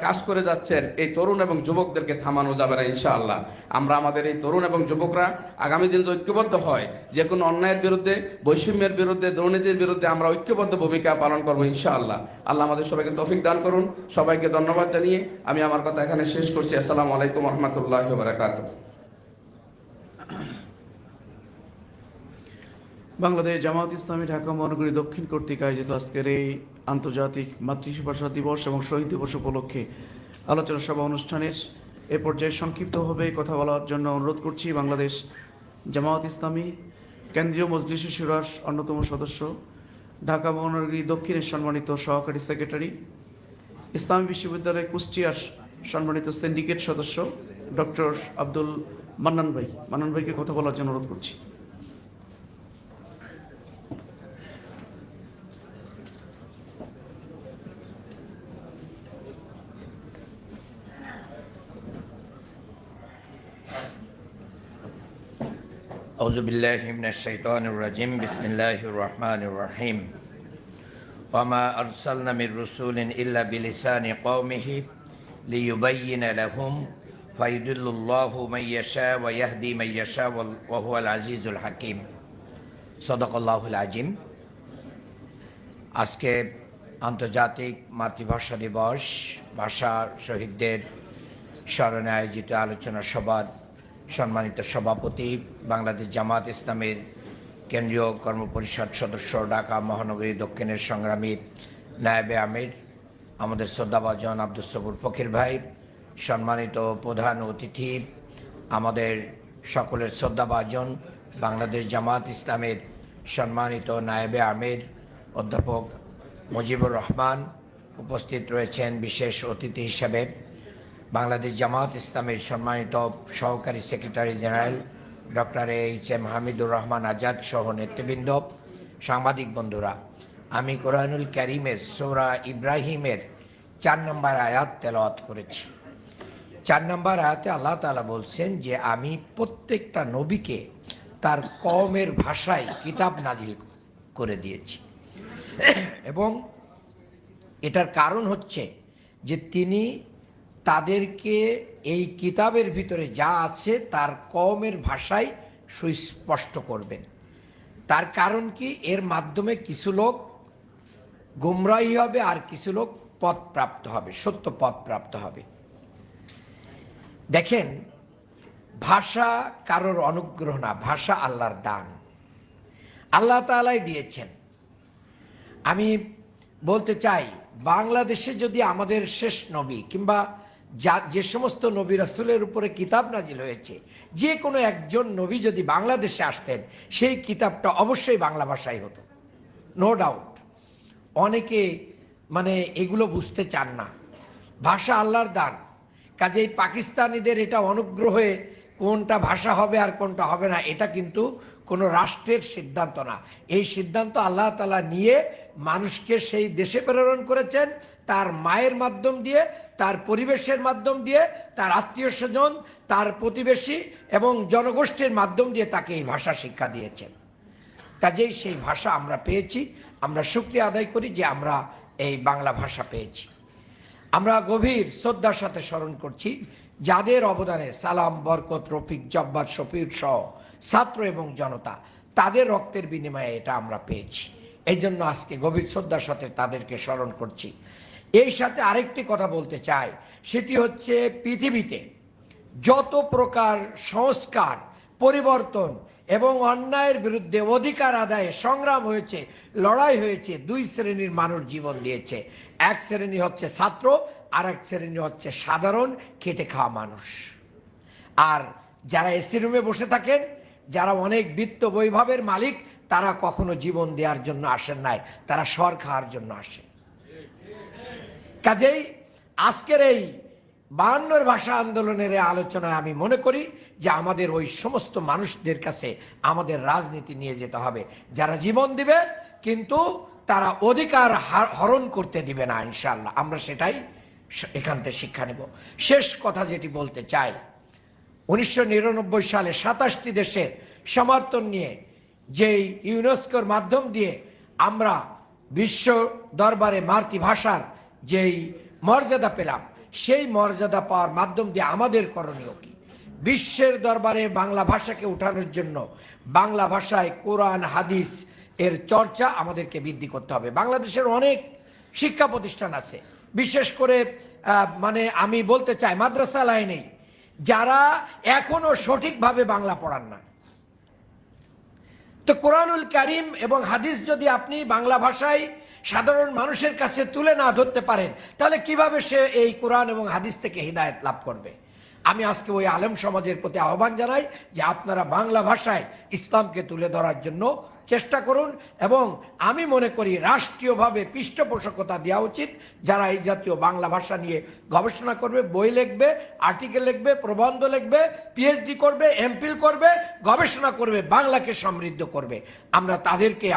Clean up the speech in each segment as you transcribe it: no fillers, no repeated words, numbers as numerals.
কাজ করে যাচ্ছেন, এই তরুণ এবং যুবকদেরকে থামানো যাবে না ইনশাআল্লাহ। আমরা আমাদের এই তরুণ এবং যুবকরা আগামী দিনে ঐক্যবদ্ধ হয়, যে কোনো অন্যায়ের বিরুদ্ধে, বৈষম্যের বিরুদ্ধে, দুর্নীতির বিরুদ্ধে আমরা ঐক্যবদ্ধ ভূমিকা পালন করবো ইনশাআল্লাহ। আল্লাহ আমাদের সবাইকে তৌফিক দান করুন। সবাইকে ধন্যবাদ জানিয়ে আমি আমার কথা এখানে শেষ করছি। আসসালামু আলাইকুম ওয়া রাহমাতুল্লাহি ওয়া বারাকাতুহু। বাংলাদেশ জামায়াত ইসলামী ঢাকা মহানগরী দক্ষিণ কর্তৃক আয়োজিত আজকের এই আন্তর্জাতিক মাতৃভাষা দিবস এবং শহীদ দিবস উপলক্ষে আলোচনা সভা অনুষ্ঠানের এ পর্যায়ে সংক্ষিপ্তভাবে কথা বলার জন্য অনুরোধ করছি বাংলাদেশ জামায়াত ইসলামী কেন্দ্রীয় মজলিস শুরার অন্যতম সদস্য, ঢাকা মহানগরী দক্ষিণের সম্মানিত সহকারী সেক্রেটারি, ইসলামী বিশ্ববিদ্যালয় কুষ্টিয়ার সম্মানিত সিন্ডিকেট সদস্য ডক্টর আব্দুল মান্নান ভাইকে কথা বলার জন্য অনুরোধ করছি। أعوذ بالله من الشيطان الرجيم بسم الله الرحمن الرحيم وما أرسلنا من رسول إلا بلسان قومه ليبين لهم فيضل الله من يشاء ويهدي من يشاء وهو العزيز الحكيم صدق الله العظيم। আজকে আন্তর্জাতিক মাতৃভাষা দিবস, ভাষা শহীদদের স্মরণে আয়োজিত আলোচনা সভার সম্মানিত সভাপতি, বাংলাদেশ জামায়াত ইসলামের কেন্দ্রীয় কর্মপরিষদ সদস্য, ঢাকা মহানগরী দক্ষিণের সংগ্রামী নায়েবে আমির আমাদের শ্রদ্ধাভাজন আব্দুস সবুর ফকির ভাই, সম্মানিত প্রধান অতিথি, আমাদের সকলের শ্রদ্ধাভাজন বাংলাদেশ জামায়াত ইসলামের সম্মানিত নায়েবে আমির অধ্যাপক মুজিবুর রহমান, উপস্থিত রয়েছেন বিশেষ অতিথি হিসেবে বাংলাদেশ জামায়াত ইসলামের সম্মানিত সহকারী secretary general doctor HM. Hamidur Rahman Azad সহ নেতৃবৃন্দ, সাংবাদিক বন্ধুরা। আমি কোরআনুল কারীমের সূরা ইব্রাহিমের 4 নম্বর আয়াত তেলাওয়াত করেছি। 4 নম্বর আয়াতে আল্লাহ তাআলা বলছেন যে আমি প্রত্যেকটা নবীকে তার কওমের ভাষায় কিতাব নাজিল করে দিয়েছি, এবং এটার কারণ হচ্ছে যে তিনি তাদেরকে এই কিতাবের ভিতরে যা আছে তার কওমের ভাষায় সুস্পষ্ট করবেন। তার কারণ কি, এর মাধ্যমে কিছু লোক গুমরাহী হবে আর কিছু লোক পথপ্রাপ্ত হবে, সত্য পথপ্রাপ্ত হবে। দেখেন, ভাষা কারোর অনুগ্রহ না, ভাষা আল্লাহর দান, আল্লাহ তাআলাই দিয়েছেন। আমি বলতে চাই, বাংলাদেশে যদি আমাদের শেষ নবী কিংবা যে সমস্ত নবী রাসূলের উপরে কিতাব নাজিল হয়েছে, যে কোনো একজন নবী যদি বাংলাদেশে আসতেন, সেই কিতাবটা অবশ্যই বাংলা ভাষায় হতো, নো ডাউট। অনেকে এগুলো বুঝতে চান না। ভাষা আল্লাহর দান, কাজেই পাকিস্তানিদের এটা অনুগ্রহে কোনটা ভাষা হবে আর কোনটা হবে না, এটা কিন্তু কোনো রাষ্ট্রের সিদ্ধান্ত না। এই সিদ্ধান্ত আল্লাহ তাআলা নিয়ে মানুষকে সেই দেশে প্রেরণ করেছেন, তার মায়ের মাধ্যম দিয়ে, তার পরিবেশের মাধ্যম দিয়ে, তার আত্মীয় স্বজন, তার প্রতিবেশী এবং জনগোষ্ঠীর মাধ্যম দিয়ে তাকে এই ভাষা শিক্ষা দিয়েছেন। কাজেই সেই ভাষা আমরা পেয়েছি, আমরা শুকরিয়া আদায় করি যে আমরা এই বাংলা ভাষা পেয়েছি। আমরা গভীর শ্রদ্ধার সাথে স্মরণ করছি যাদের অবদানে সালাম, বরকত, রফিক, জব্বার, শফিউর সহ ছাত্র এবং জনতা, তাদের রক্তের বিনিময়ে এটা আমরা পেয়েছি। এই জন্য আজকে গভীর শ্রদ্ধার সাথে তাদেরকে স্মরণ করছি। এই সাথে আরেকটি কথা বলতে চাই, সেটি হচ্ছে পৃথিবীতে যত প্রকার সংস্কার, পরিবর্তন এবং অন্যায়ের বিরুদ্ধে অধিকার আদায়ে সংগ্রাম হয়েছে, লড়াই হয়েছে, 2 শ্রেণীর মানুষ জীবন দিয়েছে। এক শ্রেণী হচ্ছে ছাত্র, আর এক শ্রেণী হচ্ছে সাধারণ খেটে খাওয়া মানুষ। আর যারা এসি রুমে বসে থাকেন, যারা অনেক বিত্ত বৈভবের মালিক, তারা কখনো জীবন দেওয়ার জন্য আসেন নাই, তারা সর খাওয়ার জন্য আসে। কাজেই আজকের এই 52 ভাষা আন্দোলনের আলোচনায় আমি মনে করি যে আমাদের ওই সমস্ত মানুষদের কাছে আমাদের রাজনীতি নিয়ে যেতে হবে, যারা জীবন দিবে কিন্তু তারা অধিকার হরণ করতে দিবে না। ইনশাআল্লাহ আমরা সেটাই এখান থেকে শিক্ষা নেব। শেষ কথা যেটি বলতে চাই, 1999 সালে 27টি দেশের সমর্থন নিয়ে যেই ইউনেস্কোর মাধ্যম দিয়ে আমরা বিশ্ব দরবারে মাতৃভাষার যেই মর্যাদা পেলাম, সেই মর্যাদা পাওয়ার মাধ্যম দিয়ে আমাদের করণীয় কি? বিশ্বের দরবারে বাংলা ভাষাকে উঠানোর জন্য বাংলা ভাষায় কোরআন হাদিস এর চর্চা আমাদেরকে বৃদ্ধি করতে হবে। বাংলাদেশের অনেক শিক্ষা প্রতিষ্ঠান আছে, বিশেষ করে মানে আমি বলতে চাই মাদ্রাসা লাইনেই, যারা এখনো সঠিকভাবে বাংলা পড়ান না। তো কোরআনুল কারীম এবং হাদিস যদি আপনি বাংলা ভাষায় সাধারণ মানুষের কাছে তুলে না ধরতে পারেন, তাহলে কিভাবে সে এই কোরআন এবং হাদিস থেকে হিদায়াত লাভ করবে? আমি আজকে ওই আলেম সমাজের প্রতি আহ্বান জানাই যে আপনারা বাংলা ভাষায় ইসলামকে তুলে ধরার জন্য চেষ্টা করুন, এবং আমি মনে করি রাষ্ট্রীয়ভাবে পৃষ্ঠপোষকতা দেওয়া উচিত। যারা এই জাতীয় বাংলা ভাষা নিয়ে গবেষণা করবে, বই লিখবে, আর্টিকেল লিখবে, প্রবন্ধ লিখবে, পিএইচডি করবে, এমফিল করবে, গবেষণা করবে, বাংলাকে সমৃদ্ধ করবে, আমরা তাদেরকে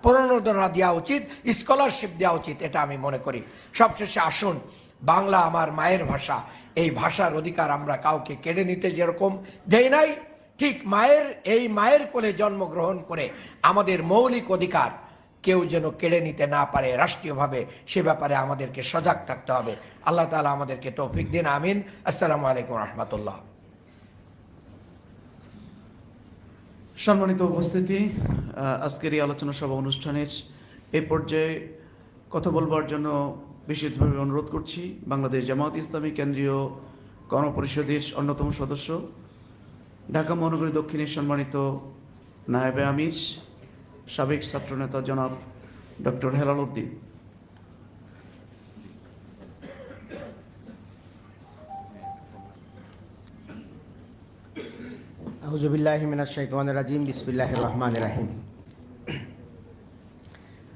প্রণোদনা দেওয়া উচিত, স্কলারশিপ দেওয়া উচিত, এটা আমি মনে করি। সবশেষে আসুন, বাংলা আমার মায়ের ভাষা, এই ভাষার অধিকার আমরা কাউকে কেড়ে নিতে যেরকম দেই নাই, ঠিক মায়ের কোলে জন্মগ্রহণ করে আমাদের মৌলিক অধিকার কেউ যেন কেড়ে নিতে না পারে রাষ্ট্রীয়ভাবে, সে ব্যাপারে আমাদেরকে সজাগ থাকতে হবে। আল্লাহ তাআলা আমাদেরকে তৌফিক দিন, আমিন। আসসালামু আলাইকুম রহমতুল্লাহ। সম্মানিত উপস্থিতি, আজকের এই আলোচনা সভা অনুষ্ঠানের এই পর্যায়ে কথা বলবার জন্য বিশেষভাবে অনুরোধ করছি বাংলাদেশ জামায়াত ইসলামী কেন্দ্রীয় গণপরিষদের অন্যতম সদস্য, ঢাকা মহানগরী দক্ষিণের সম্মানিত নায়েবে আমির, সাবেক ছাত্রনেতা জনাব ডক্টর হেলাল উদ্দিন। আউযু বিল্লাহি মিনাশ শাইতানির রাজিম, বিসমিল্লাহির রহমানির রহিম।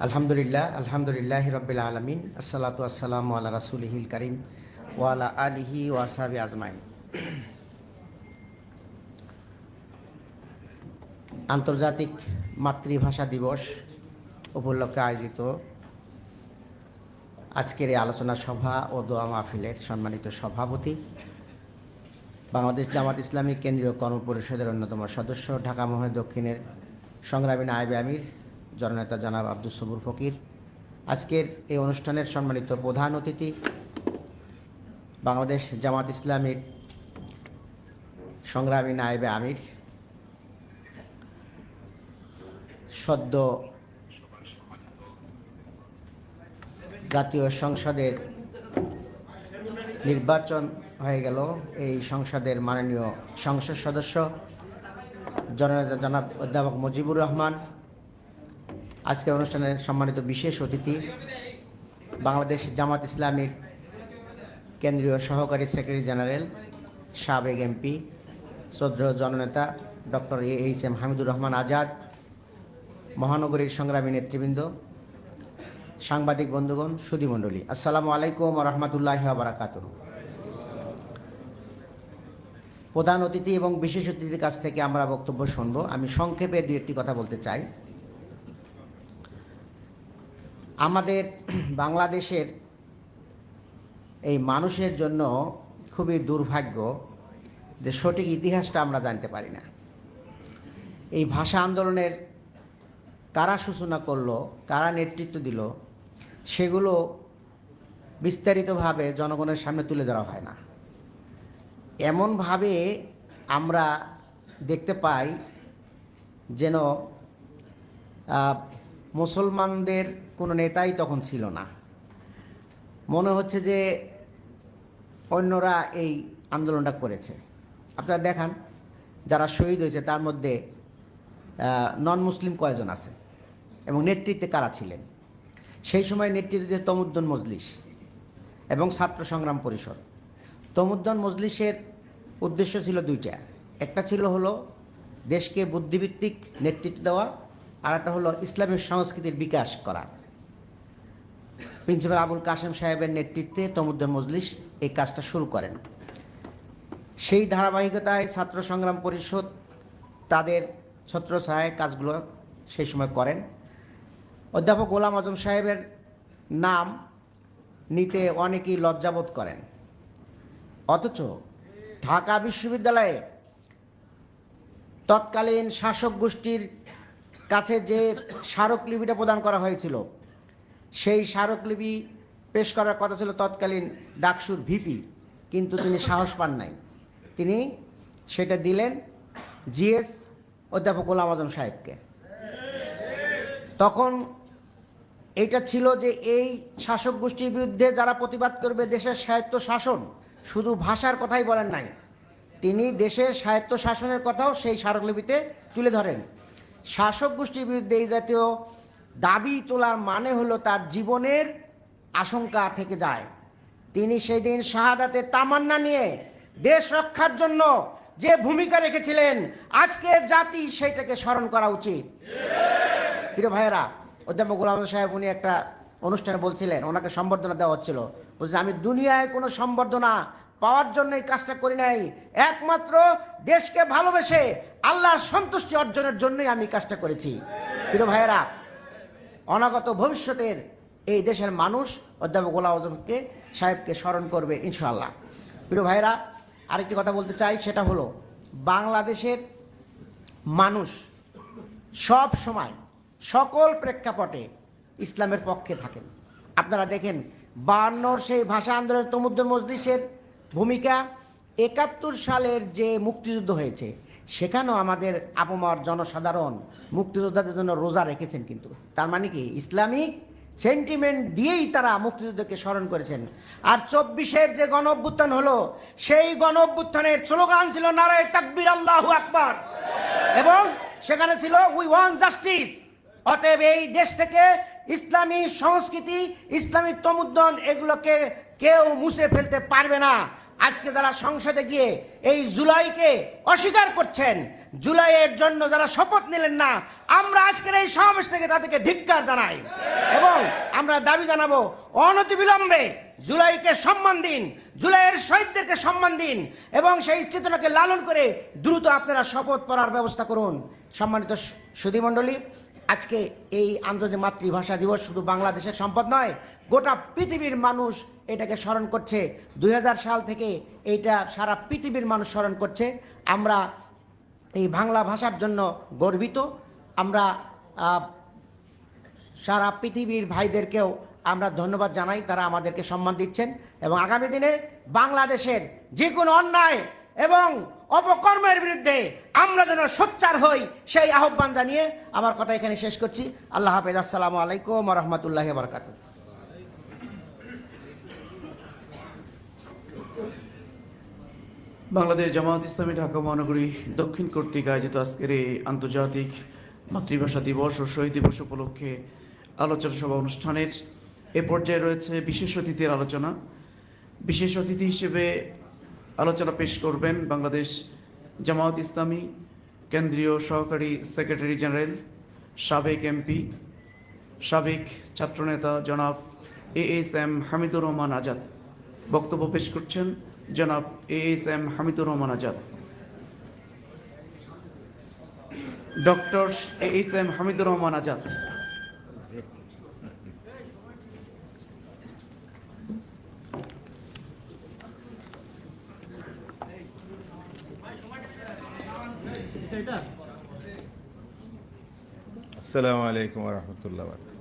আলহামদুলিল্লাহি রাব্বিল আলামিন, আসসালাতু আসসালামু আলা রাসূলিহিল কারীম ওয়া আলা আলিহি ওয়া আসহাবিহি আজমাইন। আন্তর্জাতিক মাতৃভাষা দিবস উপলক্ষে আয়োজিত আজকের এই আলোচনা সভা ও দোয়া মাহফিলের সম্মানিত সভাপতি, বাংলাদেশ জামাত ইসলামী কেন্দ্রীয় কর্মপরিষদের অন্যতম সদস্য, ঢাকা মহানগর দক্ষিণের সংগ্রামী নায়েবে আমির জননেতা জনাব আব্দুস সবুর ফকির, আজকের এই অনুষ্ঠানের সম্মানিত প্রধান অতিথি, বাংলাদেশ জামাত ইসলামীর সংগ্রামী নায়েবে আমির, সদ্য জাতীয় সংসদের নির্বাচন হয়ে গেল, এই সংসদের মাননীয় সংসদ সদস্য জননেতা জনাব অধ্যাপক মুজিবুর রহমান, আজকের অনুষ্ঠানের সম্মানিত বিশেষ অতিথি, বাংলাদেশ জামাত ইসলামীর কেন্দ্রীয় সহকারী সেক্রেটারি জেনারেল, সাবেক এমপি, শ্রদ্ধেয় জননেতা ডক্টর এইচ.এম. হামিদুর রহমান আজাদ, মহানগরীর সংগ্রামী নেতৃবৃন্দ, সাংবাদিক বন্ধুগণ, সুধীমণ্ডলী, আসসালামু আলাইকুম ওয়া রাহমাতুল্লাহি ওয়া বারাকাতুহু। প্রধান অতিথি এবং বিশেষ অতিথির কাছ থেকে আমরা বক্তব্য শুনব। আমি সংক্ষেপে দুই একটি কথা বলতে চাই। আমাদের বাংলাদেশের এই মানুষের জন্য খুবই দুর্ভাগ্য যে সঠিক ইতিহাসটা আমরা জানতে পারি না। এই ভাষা আন্দোলনের কারা সূচনা করলো, কারা নেতৃত্ব দিল, সেগুলো বিস্তারিতভাবে জনগণের সামনে তুলে ধরা হয় না। এমনভাবে আমরা দেখতে পাই যেন মুসলমানদের কোনো নেতাই তখন ছিল না। মনে হচ্ছে যে অন্যরা এই আন্দোলনটা করেছে। আপনারা দেখান, যারা শহীদ হয়েছে তার মধ্যে নন মুসলিম কয়জন আছে এবং নেতৃত্বে কারা ছিলেন? সেই সময় নেতৃত্বে তমুদ্দুন মজলিস এবং ছাত্র সংগ্রাম পরিষদ। তমুদ্দুন মজলিসের উদ্দেশ্য ছিল দুইটা, একটা ছিল হলো দেশকে বুদ্ধিভিত্তিক নেতৃত্ব দেওয়া, আর একটা হলো ইসলামিক সংস্কৃতির বিকাশ করা। প্রিন্সিপাল আবুল কাসেম সাহেবের নেতৃত্বে তমুদ্দুন মজলিস এই কাজটা শুরু করেন। সেই ধারাবাহিকতায় ছাত্র সংগ্রাম পরিষদ তাদের ছত্রছায়ায় কাজগুলো সেই সময় করেন। অধ্যাপক গোলাম আজম সাহেবের নাম নিতে অনেকেই লজ্জাবোধ করেন, অথচ ঢাকা বিশ্ববিদ্যালয়ে তৎকালীন শাসক গোষ্ঠীর কাছে যে স্মারকলিপিটা প্রদান করা হয়েছিল, সেই স্মারকলিপি পেশ করার কথা ছিল তৎকালীন ডাকসুর ভিপি, কিন্তু তিনি সাহস পান নাই। তিনি সেটা দিলেন জিএস অধ্যাপক গোলাম আজম সাহেবকে। তখন এইটা ছিল যে এই শাসক গোষ্ঠীর বিরুদ্ধে যারা প্রতিবাদ করবে দেশের স্বায়ত্ত শাসন, শুধু ভাষার কথাই বলেন নাই, তিনি দেশের স্বায়ত্ত শাসনের কথাও সেই স্মারকলিপিতে তুলে ধরেন। শাসক গোষ্ঠীর বিরুদ্ধে এই জাতীয় দাবি তোলার মানে হলো তার জীবনের আশঙ্কা থেকে যায়। তিনি সেই দিন শাহাদাতের তামান্না নিয়ে দেশ রক্ষার জন্য যে ভূমিকা রেখেছিলেন, আজকে জাতি সেইটাকে স্মরণ করা উচিত। প্রিয় ভাইয়েরা, অধ্যাপক গোলাম আজম সাহেব উনি একটা অনুষ্ঠানে বলছিলেন, ওনাকে সম্বর্ধনা দেওয়া হচ্ছিল, বলছে আমি দুনিয়ায় কোনো সম্বর্ধনা পাওয়ার জন্য এই কাজটা করি নাই, একমাত্র দেশকে ভালোবেসে আল্লাহর সন্তুষ্টি অর্জনের জন্যই আমি কাজটা করেছি। প্রিয় ভাইয়েরা, অনাগত ভবিষ্যতের এই দেশের মানুষ অধ্যাপক গোলাম আজমকে সাহেবকে স্মরণ করবে ইনশাআল্লাহ। প্রিয় ভাইয়েরা, আরেকটি কথা বলতে চাই, সেটা হলো বাংলাদেশের মানুষ সব সময় সকল প্রেক্ষাপটে ইসলামের পক্ষে থাকেন। আপনারা দেখেন 52 সেই ভাষা আন্দোলনের তমুদ্দুল মজলিসের ভূমিকা, 71 সালের যে মুক্তিযুদ্ধ হয়েছে সেখানেও আমাদের আপামর জনসাধারণ মুক্তিযোদ্ধাদের জন্য রোজা রেখেছেন। কিন্তু তার মানে কি ইসলামিক সেন্টিমেন্ট দিয়েই তারা মুক্তিযুদ্ধকে স্মরণ করেছেন। আর 24-এর যে গণ অভ্যুত্থান হলো, সেই গণ অভ্যুত্থানের স্লোগান ছিল নারায়ে তাকবীর আল্লাহু আকবার, এবং সেখানে ছিল উই ওয়ান্ট জাস্টিস। অতএব এই দেশ থেকে ইসলামী সংস্কৃতি, ইসলামী তমুদ্দন এগুলোকে কেউ মুছে ফেলতে পারবে না। আজকে যারা সংসদে গিয়ে এই জুলাইকে অস্বীকার করছেন, জুলাইয়ের জন্য যারা শপথ নিলেন না, আমরা আজকের এই সমাবেশ থেকে তাদেরকে ধিক্কার জানাই এবং আমরা দাবি জানাবো অনতিবিলম্বে জুলাইকে সম্মান দিন, জুলাইয়ের শহীদদেরকে সম্মান দিন এবং সেই চেতনাকে লালন করে দ্রুত আপনারা শপথ পড়ার ব্যবস্থা করুন। সম্মানিত সুধীমণ্ডলী, আজকে এই আন্তর্জাতিক মাতৃভাষা দিবস শুধু বাংলাদেশের সম্পদ নয়, গোটা পৃথিবীর মানুষ এটাকে স্মরণ করছে। 2000 সাল থেকে এইটা সারা পৃথিবীর মানুষ স্মরণ করছে। আমরা এই বাংলা ভাষার জন্য গর্বিত। আমরা সারা পৃথিবীর ভাইদেরকেও আমরা ধন্যবাদ জানাই, তারা আমাদেরকে সম্মান দিচ্ছেন এবং আগামী দিনে বাংলাদেশের যে কোনো অন্যায় এবং অপকর্মের বিরুদ্ধে আমরা যেন সোচ্চার হই, সেই আহ্বান জানিয়ে আমার কথা এখানে শেষ করছি। আল্লাহ হাফেজ। আসসালামু আলাইকুম ওয়া রাহমাতুল্লাহি ওয়া বারাকাতুহু। বাংলাদেশ জামায়াত ইসলামী ঢাকা মহানগরী দক্ষিণ কর্তৃক আয়োজিত আজকের এই আন্তর্জাতিক মাতৃভাষা দিবস ও শহীদ দিবস উপলক্ষে আলোচনা সভা অনুষ্ঠানের এ পর্যায়ে রয়েছে বিশেষ অতিথির আলোচনা। বিশেষ অতিথি হিসেবে আলোচনা পেশ করবেন বাংলাদেশ জামায়াত ইসলামী কেন্দ্রীয় সহকারী সেক্রেটারি জেনারেল, সাবেক এমপি, সাবেক ছাত্রনেতা জনাব ASM হামিদুর রহমান আজাদ। বক্তব্য পেশ করছেন জনাব ASM Hamidur Rahman Azad. Doctor ASM Hamidur Rahman Azad. আসসালামু আলাইকুম ওয়া রাহমাতুল্লাহি ওয়া বারাকাতুহু।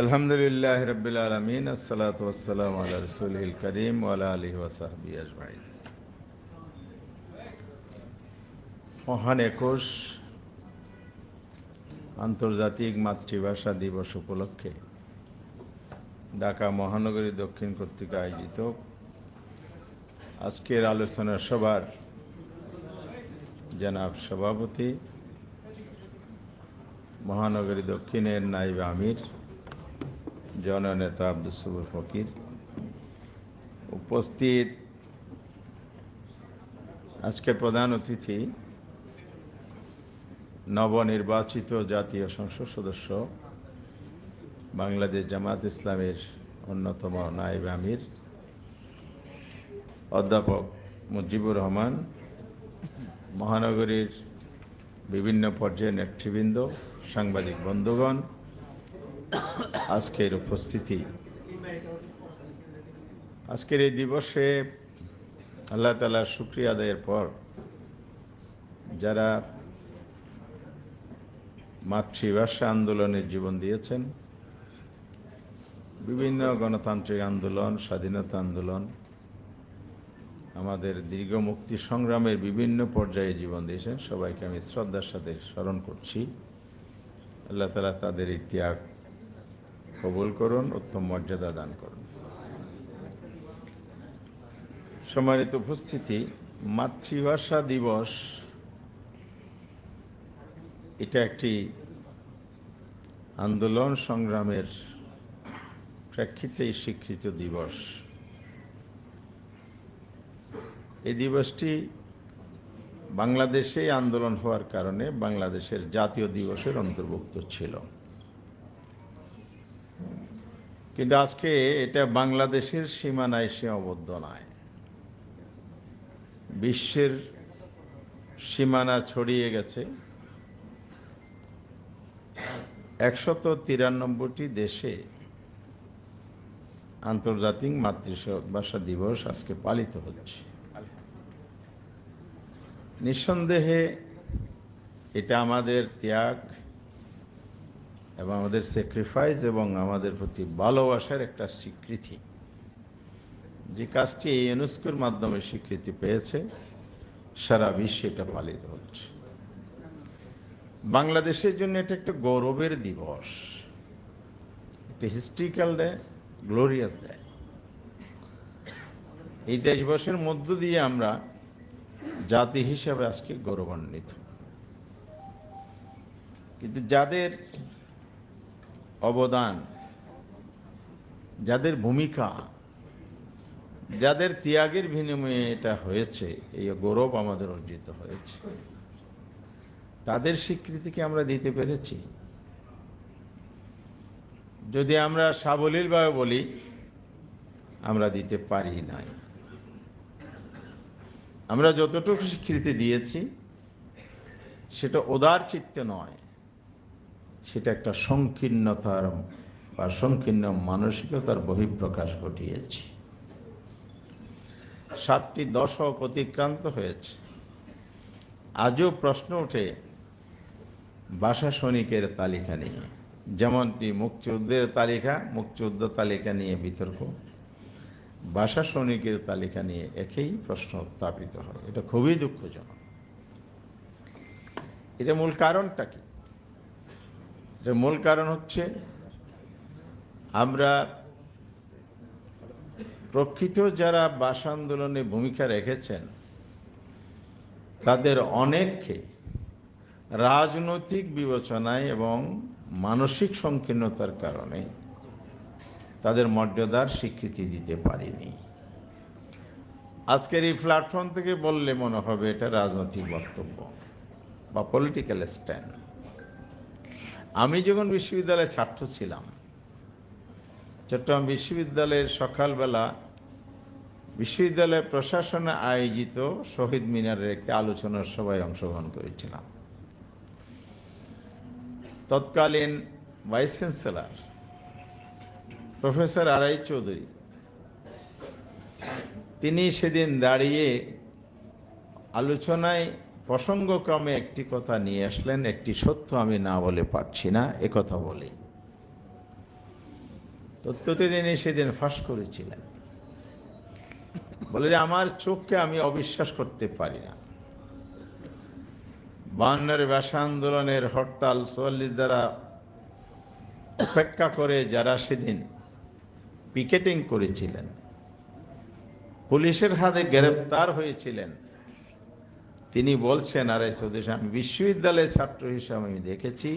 আলহামদুলিল্লাহি রাব্বিল আলামিন, আসসালাতু ওয়াসসালামু আলা রাসূলিল কারীম ওয়া আলা আলিহি ওয়া সাহবিহি আজমাইন। মহান 21 আন্তর্জাতিক মাতৃভাষা দিবস উপলক্ষে ঢাকা মহানগরী দক্ষিণ কর্তৃক আয়োজিত আজকের আলোচনা সভার জনাব সভাপতি, মহানগরী দক্ষিণের নায়েব আমির জননেতা আব্দুস সবুর ফকির, উপস্থিত আজকের প্রধান অতিথি নবনির্বাচিত জাতীয় সংসদ সদস্য, বাংলাদেশ জামায়াত ইসলামের অন্যতম নায়েব আমির অধ্যাপক মুজিবুর রহমান, মহানগরীর বিভিন্ন পর্যায়ের নেতৃবৃন্দ, সাংবাদিক বন্ধুগণ, আজকের উপস্থিতি। আজকের এই দিবসে আল্লাহ তাআলার শুকরিয়া আদায়ের পর যারা মাতৃভাষা আন্দোলনের জীবন দিয়েছেন, বিভিন্ন গণতান্ত্রিক আন্দোলন, স্বাধীনতা আন্দোলন, আমাদের দীর্ঘ মুক্তি সংগ্রামের বিভিন্ন পর্যায়ে জীবন দিয়েছেন। সবাইকে আমি শ্রদ্ধার সাথে স্মরণ করছি। আল্লাহ তাআলা তাদের ইতিহাস কবুল করুন, উত্তম মর্যাদা দান করুন। সম্মানিত উপস্থিতি, মাতৃভাষা দিবস এটা একটি আন্দোলন সংগ্রামের প্রেক্ষিতেই স্বীকৃত দিবস। এই দিবসটি বাংলাদেশে আন্দোলন হওয়ার কারণে বাংলাদেশের জাতীয় দিবসের অন্তর্ভুক্ত ছিল, কিন্তু আজকে এটা বাংলাদেশের সীমানায় সীমাবদ্ধ নয়, বিশ্বের সীমানা ছড়িয়ে গেছে। 193টি দেশে আন্তর্জাতিক মাতৃভাষা দিবস আজকে পালিত হচ্ছে। নিঃসন্দেহে এটা আমাদের ত্যাগ এবং আমাদের স্যাক্রিফাইস এবং আমাদের প্রতি ভালোবাসার একটা স্বীকৃতি। যে কাজটি ইউনেস্কোর মাধ্যমে স্বীকৃতি পেয়েছে, সারা বিশ্বে এটা পালিত হচ্ছে। বাংলাদেশের জন্য এটা একটা গৌরবের দিবস, একটা হিস্ট্রিক্যাল ডে, গ্লোরিয়াস ডে। এই দিবসের মধ্য দিয়ে আমরা জাতি হিসাবে আজকে গৌরবান্বিত। কিন্তু যাদের অবদান, যাদের ভূমিকা, যাদের ত্যাগের বিনিময়ে এটা হয়েছে, এই গৌরব আমাদের অর্জিত হয়েছে, তাদের স্বীকৃতিকে আমরা দিতে পেরেছি? যদি আমরা সাবলীলভাবে বলি, আমরা দিতে পারি নাই। আমরা যতটুকু স্বীকৃতি দিয়েছি সেটা উদার চিত্তে নয়, সেটা একটা সংকীর্ণতার বা সংকীর্ণ মানসিকতার বহিঃপ্রকাশ ঘটিয়েছি। 7টি দশক অতিক্রান্ত হয়েছে, আজও প্রশ্ন ওঠে ভাষা সৈনিকের তালিকা নিয়ে। যেমনটি মুক্তিযুদ্ধের তালিকা, মুক্তিযুদ্ধ তালিকা নিয়ে বিতর্ক, ভাষা সৈনিকের তালিকা নিয়ে একই প্রশ্ন উত্থাপিত হয়। এটা খুবই দুঃখজনক। এটা মূল কারণটা কি? এটার মূল কারণ হচ্ছে আমরা প্রকৃত যারা ভাষা আন্দোলনে ভূমিকা রেখেছেন তাদের অনেককে রাজনৈতিক বিবেচনায় এবং মানসিক সংকীর্ণতার কারণে তাদের মর্যাদার স্বীকৃতি দিতে পারিনি। আজকের এই প্ল্যাটফর্ম থেকে বললে মনে হবে এটা রাজনৈতিক বক্তব্য বা পলিটিক্যাল স্ট্যান্ড। আমি যখন বিশ্ববিদ্যালয়ে ছাত্র ছিলাম, চট্টগ্রাম বিশ্ববিদ্যালয়ের সকালবেলা বিশ্ববিদ্যালয় প্রশাসনে আয়োজিত শহীদ মিনারের একটি আলোচনার সভায় অংশগ্রহণ করেছিলাম। তৎকালীন ভাইস চ্যান্সেলর প্রফেসর আরাই চৌধুরী, তিনি সেদিন দাঁড়িয়ে আলোচনায় প্রসঙ্গক্রমে একটি কথা নিয়ে আসলেন, একটি সত্য আমি না বলে পারছি না একথা বলে। তথ্যটি তিনি সেদিন ফাঁস করেছিলেন, বলে যে আমার চোখকে আমি অবিশ্বাস করতে পারি না। 52 ভাষা আন্দোলনের হরতাল 44 দ্বারা উপেক্ষা করে যারা সেদিন পিকেটিং করেছিলেন, পুলিশের হাতে গ্রেফতার হয়েছিলেন, তিনি বলছেন, আরে স্বদেশ, আমি বিশ্ববিদ্যালয়ের ছাত্র হিসাবে আমি দেখেছি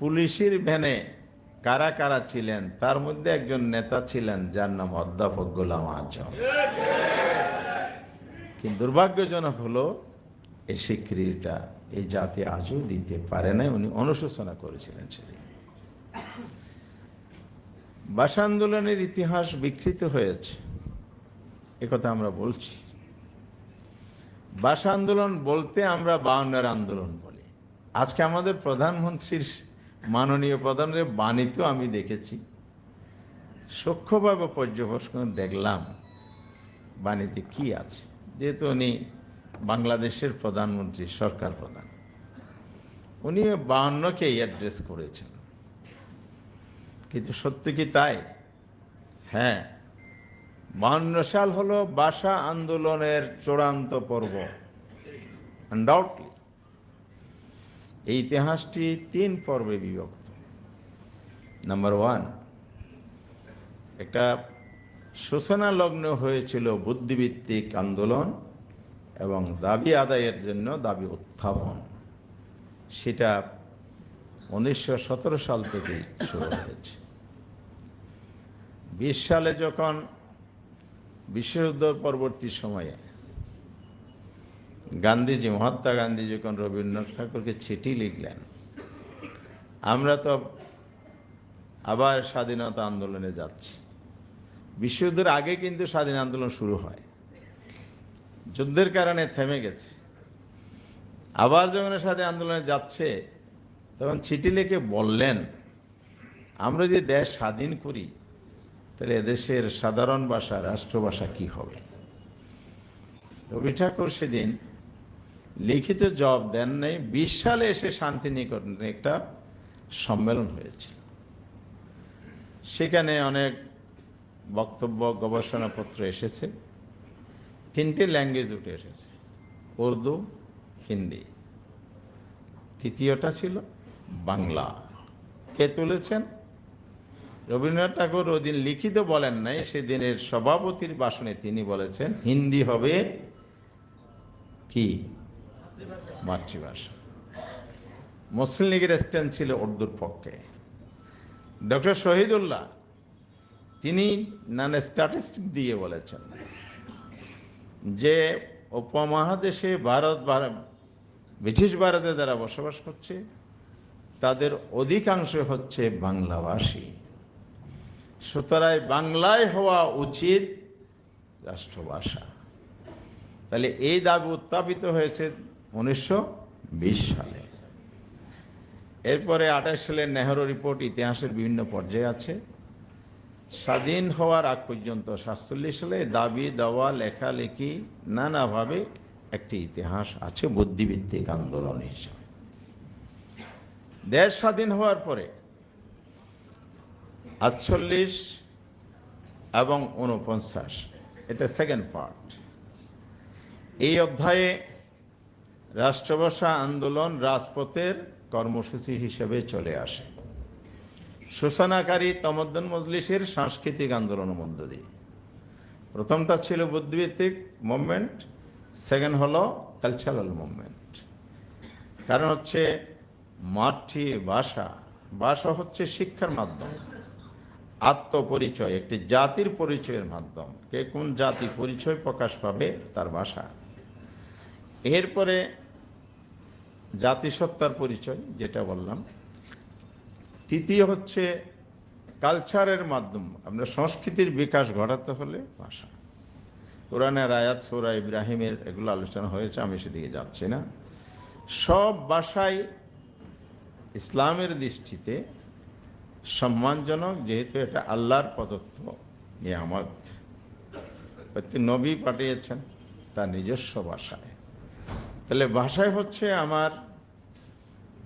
পুলিশের ভ্যানে কারা কারা ছিলেন, তার মধ্যে একজন নেতা ছিলেন যার নাম অধ্যাপক গোলাম আজম। কিন্তু দুর্ভাগ্যজনক হলো এই স্বীকৃতিটা এই জাতি আজও দিতে পারে না। উনি অনুশোচনা করেছিলেন সেদিন। ভাষা আন্দোলনের ইতিহাস বিকৃত হয়েছে, একথা আমরা বলছি। ভাষা আন্দোলন বলতে আমরা 52 আন্দোলন বলি। আজকে আমাদের প্রধানমন্ত্রীর মাননীয় প্রধানের বাণীতেও আমি দেখেছি, সূক্ষ্মভাবে পর্যবেক্ষণ দেখলাম বাণীতে কি আছে, যেহেতু উনি বাংলাদেশের প্রধানমন্ত্রী, সরকার প্রধান। উনি 52-কেই অ্যাড্রেস করেছেন। কিন্তু সত্য কি তাই? হ্যাঁ, 52 সাল হলো ভাষা আন্দোলনের চূড়ান্ত পর্ব। আনডাউটলি এই ইতিহাসটি 3 পর্বে বিভক্ত। নাম্বার 1, একটা সূচনা লগ্ন হয়েছিল বুদ্ধিভিত্তিক আন্দোলন এবং দাবি আদায়ের জন্য দাবি উত্থাপন। সেটা 1917 সাল থেকেই শুরু হয়েছে। 20 সালে যখন বিশ্বযুদ্ধ পরবর্তী সময়ে গান্ধীজি, মহাত্মা গান্ধী যখন রবীন্দ্রনাথ ঠাকুরকে চিঠি লিখলেন, আমরা তো আবার স্বাধীনতা আন্দোলনে যাচ্ছি। বিশ্বযুদ্ধের আগে কিন্তু স্বাধীন আন্দোলন শুরু হয়, যুদ্ধের কারণে থেমে গেছে। আবার যখন স্বাধীন আন্দোলনে যাচ্ছে, তখন চিঠি লিখে বললেন, আমরা যদি দেশ স্বাধীন করি তাহলে এদেশের সাধারণ ভাষা, রাষ্ট্রভাষা কি হবে? রবি ঠাকুর সেদিন লিখিত জবাব দেন নাই। 20 সালে এসে শান্তিনিকেতনে একটা সম্মেলন হয়েছিল। সেখানে অনেক বক্তব্য, গবেষণাপত্র এসেছে। 3টে ল্যাঙ্গুয়েজ উঠে এসেছে, উর্দু, হিন্দি। তৃতীয়টা ছিল বাংলা। কে তুলেছেন? রবীন্দ্রনাথ ঠাকুর ওদিন লিখিত বলেন নাই, সেদিনের সভাপতির ভাষণে তিনি বলেছেন হিন্দি হবে কি মাতৃভাষা। মুসলিম লীগের স্ট্যান্ড ছিল উর্দুর পক্ষে। ডক্টর শহীদুল্লাহ তিনি স্ট্যাটিস্টিক দিয়ে বলেছেন যে উপমহাদেশে ব্রিটিশ ভারতে যারা বসবাস করছে তাদের অধিকাংশ হচ্ছে বাংলাভাষী। সুতরাং বাংলায় হওয়া উচিত রাষ্ট্রভাষা। তাহলে এই দাবি উত্থাপিত হয়েছে 1920 সালে। এরপরে 28 সালের নেহরু রিপোর্ট ইতিহাসের বিভিন্ন পর্যায়ে আছে। স্বাধীন হওয়ার আগ পর্যন্ত 47 সালে দাবি দেওয়া, লেখালেখি নানাভাবে একটি ইতিহাস আছে বুদ্ধিভিত্তিক আন্দোলন হিসাবে। দেশ স্বাধীন হওয়ার পরে 48 এবং 49, এটা সেকেন্ড পার্ট। এই অধ্যায়ে রাষ্ট্রভাষা আন্দোলন রাজপথের কর্মসূচি হিসেবে চলে আসে। সূচনাকারী তমদ্দুন মজলিসের সাংস্কৃতিক আন্দোলনের মধ্য দিয়ে। প্রথমটা ছিল বুদ্ধিভিত্তিক মুভমেন্ট, সেকেন্ড হলো কালচারাল মুভমেন্ট। কারণ হচ্ছে মাতৃভাষা, ভাষা হচ্ছে শিক্ষার মাধ্যম, আত্মপরিচয়, একটি জাতির পরিচয়ের মাধ্যম। কে কোন জাতি পরিচয় প্রকাশ পাবে তার ভাষা। এরপরে জাতিসত্তার পরিচয়, যেটা বললাম। তৃতীয় হচ্ছে কালচারের মাধ্যম। আমরা সংস্কৃতির বিকাশ ঘটাতে হলে ভাষা। কোরআনের আয়াত, সূরা ইব্রাহিমের এগুলো আলোচনা হয়েছে, আমি সেদিকে যাচ্ছি না। সব ভাষাই ইসলামের দৃষ্টিতে সম্মানজনক, যেহেতু এটা আল্লাহর প্রদত্ত নিয়ামত। প্রতি নবী পাঠিয়েছেন তার নিজস্ব ভাষায়। তাহলে ভাষায় হচ্ছে আমার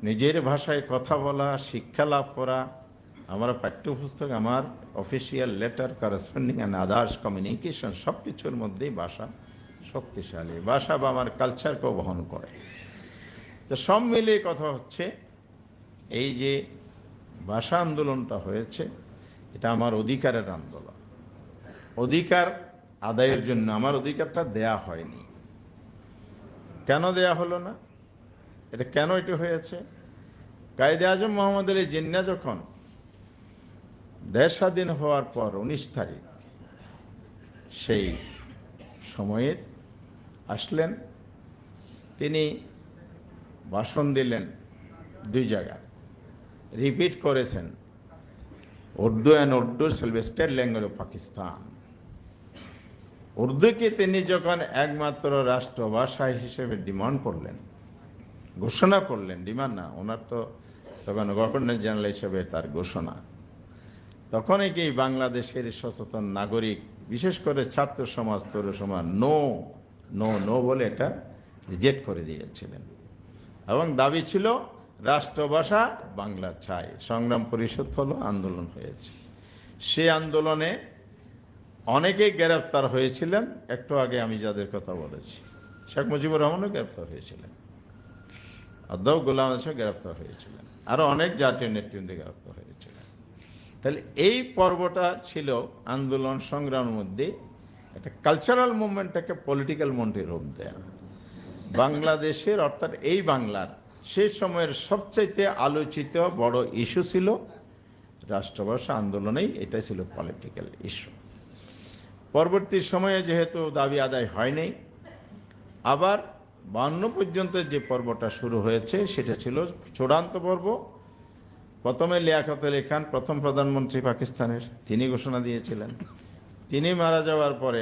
নিজের ভাষায় কথা বলা, শিক্ষা লাভ করা, আমার পাঠ্যপুস্তক, আমার official letter, corresponding and others communication, সব কিছুর মধ্যেই ভাষা শক্তিশালী। ভাষা বা আমার কালচারকেও বহন করে। তো সব মিলিয়ে কথা হচ্ছে এই যে ভাষা আন্দোলনটা হয়েছে, এটা আমার অধিকারের আন্দোলন। অধিকার আদায়ের জন্য আমার অধিকারটা দেয়া হয়নি। কেন দেয়া হলো না? এটা কেন এটা হয়েছে? কায়েদে আজম মোহাম্মদ আলী জিন্নাহ যখন দেশ স্বাধীন হওয়ার পর 19 তারিখ সেই সময়ে আসলেন, তিনি ভাষণ দিলেন 2 জায়গায়, রিপিট করেছেন Urdu and Urdu state language of Pakistan. উর্দুকে তিনি যখন একমাত্র রাষ্ট্রভাষা হিসেবে ডিমান্ড করলেন, ঘোষণা করলেন, ডিমান্ড না, ওনার তো তখন গভর্নর জেনারেল হিসেবে তার ঘোষণা, তখনই কি বাংলাদেশের সচেতন নাগরিক, বিশেষ করে ছাত্র সমাজ, তরুণ সমাজ নো নো নো বলে এটা রিজেক্ট করে দিয়েছিলেন। এবং দাবি ছিল রাষ্ট্রভাষা বাংলা চাই। সংগ্রাম পরিষদ হলো, আন্দোলন হয়েছে। সে আন্দোলনে অনেকেই গ্রেপ্তার হয়েছিলেন। একটু আগে আমি যাদের কথা বলেছি, শেখ মুজিবুর রহমানও গ্রেপ্তার হয়েছিলেন, আদৌ গোলাম আজম গ্রেপ্তার হয়েছিলেন, আরো অনেক জাতীয় নেতৃবৃন্দ গ্রেপ্তার হয়েছিলেন। তাহলে এই পর্বটা ছিল আন্দোলন সংগ্রামের মধ্যে একটা কালচারাল মুভমেন্টটাকে পলিটিক্যাল মুভমেন্টে রূপ দেয়া। বাংলাদেশের অর্থাৎ এই বাংলার সেই সময়ের সবচাইতে আলোচিত বড় ইস্যু ছিল রাষ্ট্রভাষা আন্দোলনেই, এটাই ছিল পলিটিক্যাল ইস্যু। পরবর্তী সময়ে যেহেতু দাবি আদায় হয়নি, আবার 52 পর্যন্ত যে পর্বটা শুরু হয়েছে সেটা ছিল চূড়ান্ত পর্ব। প্রথমে লিয়াকত আলী খান, প্রথম প্রধানমন্ত্রী পাকিস্তানের, তিনি ঘোষণা দিয়েছিলেন। তিনি মারা যাওয়ার পরে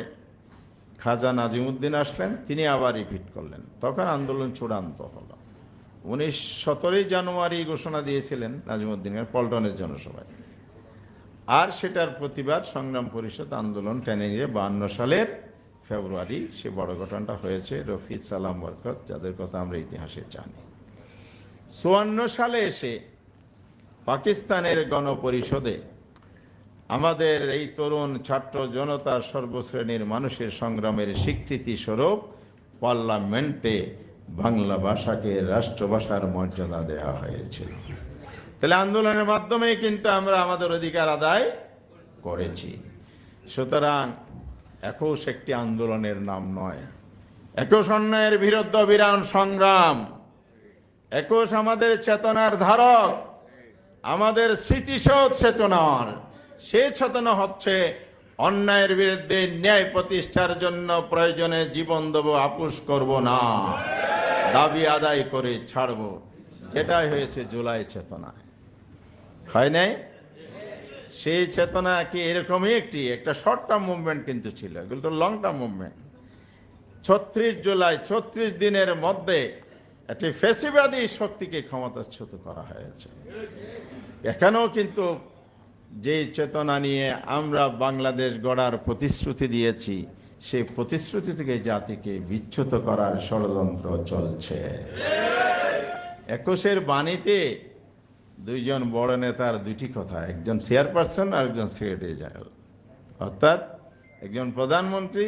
খাজা নাজিমুদ্দিন আসলেন, তিনি আবার রিপিট করলেন। তখন আন্দোলন চূড়ান্ত হলো। 17 জানুয়ারি ঘোষণা দিয়েছিলেন নাজিমুদ্দিন পল্টনের জনসভায়, আর সেটার প্রতিবাদ সংগ্রাম পরিষদ আন্দোলন টেনে নিয়ে 52 সালের ফেব্রুয়ারি সে বড় ঘটনাটা হয়েছে। রফিক সালাম বরকত, যাদের কথা আমরা ইতিহাসে জানি। 54 সালে এসে পাকিস্তানের গণপরিষদে আমাদের এই তরুণ ছাত্র জনতার সর্বশ্রেণীর মানুষের সংগ্রামের স্বীকৃতি স্বরূপ পার্লামেন্টে বাংলা ভাষাকে রাষ্ট্রভাষার মর্যাদা দেওয়া হয়েছিল। তাহলে আন্দোলনের মাধ্যমে কিন্তু আমরা আমাদের অধিকার আদায় করেছি। সুতরাং 21 একটি আন্দোলনের নাম নয়, 21 অন্যায়ের বিরুদ্ধে বিরান সংগ্রাম, 21 আমাদের চেতনার ধারক, আমাদের স্মৃতিশোধ চেতনার। সেই চেতনা হচ্ছে অন্যায়ের বিরুদ্ধে ন্যায় প্রতিষ্ঠার জন্য প্রয়োজনে জীবন দেব, আপোষ করব না, দাবি আদায় করে ছাড়ব। যেটাই হয়েছে জুলাই চেতনায়, হয় নাই? সেই চেতনা কি এরকমই একটা শর্ট টার্ম মুভমেন্ট কিন্তু ছিল, এগুলো তো লং টার্ম মুভমেন্ট। 36 জুলাই 36 দিনের মধ্যে একটি ফ্যাসিবাদী শক্তিকে ক্ষমতাচ্যুত করা হয়েছে। এখানেও কিন্তু যে চেতনা নিয়ে আমরা বাংলাদেশ গড়ার প্রতিশ্রুতি দিয়েছি, সেই প্রতিশ্রুতি থেকে জাতিকে বিচ্যুত করার ষড়যন্ত্র চলছে। 21-এর বাণীতে 2 জন বড় নেতার 2টি কথা, একজন চেয়ারপারসন আর একজন সেক্রেটারি জেনারেল, অর্থাৎ একজন প্রধানমন্ত্রী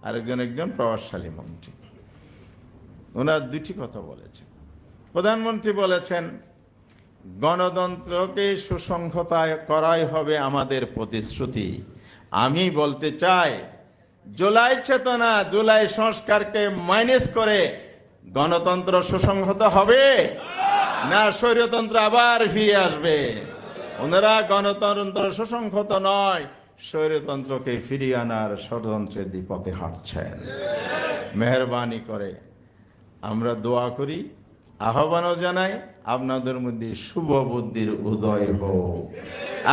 আর একজন প্রভাবশালী মন্ত্রী। ওনার 2টি কথা বলেছেন। প্রধানমন্ত্রী বলেছেন গণতন্ত্রকে সুসংহত করাই হবে আমাদের প্রতিশ্রুতি। আমি বলতে চাই জুলাই চেতনা, জুলাই সংস্কারকে মাইনাস করে গণতন্ত্র সুসংহত হবে না স্বৈরতন্ত্র আবার ফিরে আসবে? ওনারা গণতন্ত্র সুসংহত নয়, স্বৈরতন্ত্রকে ফিরিয়ে আনার ষড়যন্ত্রের পথে হাঁটছেন। মেহরবানি করে আমরা দোয়া করি, আহ্বানও জানাই, আপনাদের মধ্যে শুভ বুদ্ধির উদয় হোক।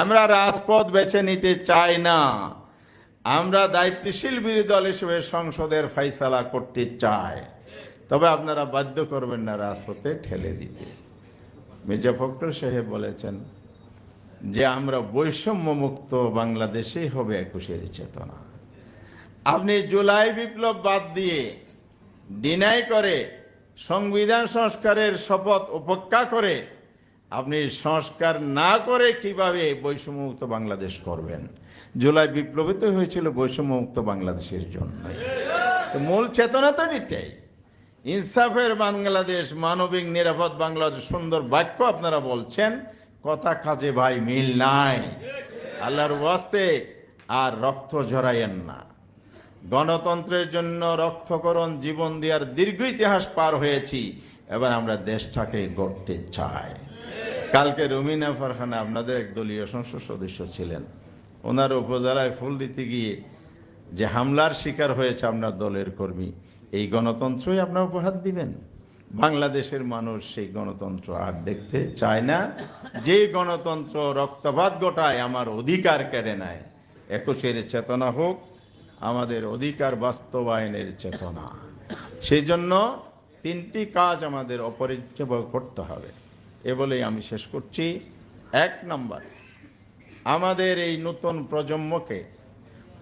আমরা রাজপথ বেছে নিতে চাই না, আমরা দায়িত্বশীল বিরোধী দল হিসেবে সংসদের ফয়সালা করতে চাই। তবে আপনারা বাধ্য করবেন না রাজপথে ঠেলে দিতে। মির্জা ফখরুল সাহেব বলেছেন যে আমরা বৈষম্য মুক্ত বাংলাদেশেই হবে 21-এর চেতনা। আপনি জুলাই বিপ্লব বাদ দিয়ে ডিনাই করে সংবিধান সংস্কারের শপথ উপেক্ষা করে আপনি সংস্কার না করে কিভাবে বৈষম্যমুক্ত বাংলাদেশ করবেন? জুলাই বিপ্লবে তো হয়েছিল বৈষম্যমুক্ত বাংলাদেশের জন্য। মূল চেতনা তো এটাই, ইনসাফের বাংলাদেশ, মানবিক নিরাপদ বাংলাদেশ। সুন্দর বাক্য আপনারা বলছেন, কথা কাজে ভাই মিল নাই। আল্লাহর ওয়াস্তে আর রক্ত ঝরাইয়েন না। গণতন্ত্রের জন্য রক্তকরণ জীবন দেওয়ার দীর্ঘ ইতিহাস পার হয়েছি, এবার আমরা দেশটাকে গড়তে চাই। কালকে রুমিনা ফারহানা আপনাদের এক দলীয় সংসদ সদস্য ছিলেন, ওনার উপজেলায় ফুল দিতে গিয়ে যে হামলার শিকার হয়েছে আপনার দলের কর্মী, এই গণতন্ত্রই আপনার উপহার দিবেন? বাংলাদেশের মানুষ সেই গণতন্ত্র আর দেখতে চায় না। যে গণতন্ত্র রক্তপাত ঘটায়, আমার অধিকার কেড়ে নেয়। 21-এর চেতনা হোক আমাদের অধিকার বাস্তবায়নের চেতনা। সেই জন্য 3টি কাজ আমাদের অপরিহার্য করতে হবে। এ বলেই আমি শেষ করছি। 1 নম্বর, আমাদের এই নতুন প্রজন্মকে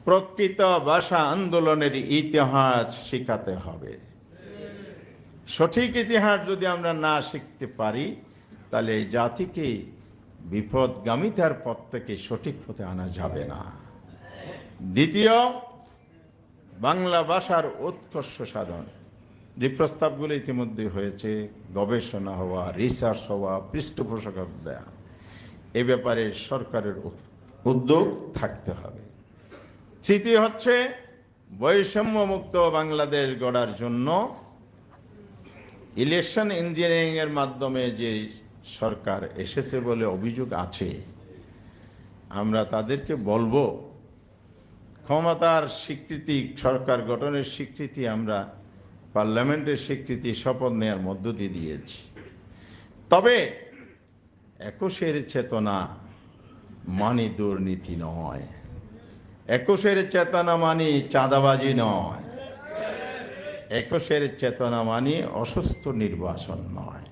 প্রকৃত ভাষা আন্দোলনের ইতিহাস শেখাতে হবে। সঠিক ইতিহাস যদি আমরা না শিখতে পারি, তাহলে এই জাতিকে বিপদগামিতার পথ থেকে সঠিক পথে আনা যাবে না। দ্বিতীয়, বাংলা ভাষার উৎকর্ষ সাধন, যে প্রস্তাবগুলো ইতিমধ্যে হয়েছে, গবেষণা হওয়া, রিসার্চ হওয়া, পৃষ্ঠপোষকতা দেওয়া, এ ব্যাপারে সরকারের উদ্যোগ থাকতে হবে। তৃতীয় হচ্ছে বৈষম্যমুক্ত বাংলাদেশ গড়ার জন্য ইলেকশন ইঞ্জিনিয়ারিং এর মাধ্যমে যে সরকার এসেছে বলে অভিযোগ আছে, আমরা তাদেরকে বলবো ক্ষমতার স্বীকৃতি, সরকার গঠনের স্বীকৃতি আমরা পার্লামেন্টের স্বীকৃতি শপথ নেওয়ার মধ্য দিয়ে দিয়েছি। তবে 21-এর চেতনা মানি দুর্নীতি নয়, 21-এর চেতনা মানি চাঁদাবাজি নয়, 21-এর চেতনা মানি অসুস্থ নির্বাচন নয়।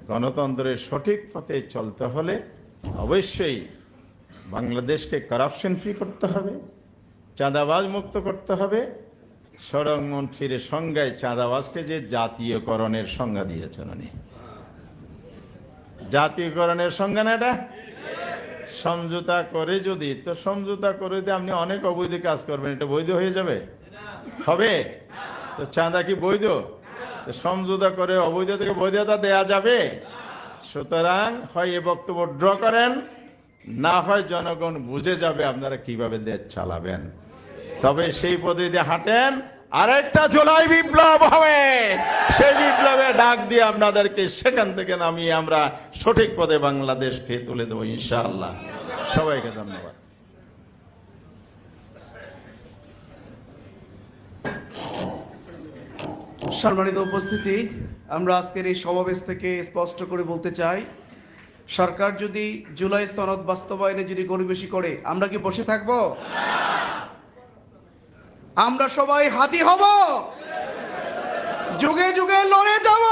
গণতন্ত্রের সঠিক পথে চলতে হলে অবশ্যই বাংলাদেশকে কারাপশন ফ্রি করতে হবে, চাঁদাবাজ মুক্ত করতে হবে। সড়ক মন্ত্রীর সংজ্ঞায় চাঁদাবাজকে যে জাতীয়করণের সংজ্ঞা দিয়েছেন উনি, জাতীয়করণের সংজ্ঞা না এটা, সমঝোতা করে যদি, তো সমঝোতা করে দিয়ে আপনি অনেক অবৈধ কাজ করবেন, এটা বৈধ হয়ে যাবে? হবে? তো চাঁদা কি বৈধ? তো সমঝোতা করে অবৈধ থেকে বৈধতা দেয়া যাবে? সুতরাং হয় এ বক্তব্য ড্র করেন, না হয় জনগণ বুঝে যাবে আপনারা কিভাবে দেশ চালাবেন। তবে সেই পদ্ধতিতে হাঁটেন, আরেকটা জুলাই বিপ্লব হবে, সেই বিপ্লবে ডাক দিয়ে আপনাদেরকে সেখান থেকে নামিয়ে আমরা সঠিক পথে বাংলাদেশকে তুলে দেবো ইনশাআল্লাহ। সবাইকে ধন্যবাদ। সম্মানিত উপস্থিতি, আমরা আজকের এই সমাবেশ থেকে স্পষ্ট করে বলতে চাই, সরকার যদি জুলাই সনদ বাস্তবায়নে যদি গরিবেশি করে, আমরা কি বসে থাকব? আমরা সবাই হাতি হব, যুগে যুগে লড়ে যাব।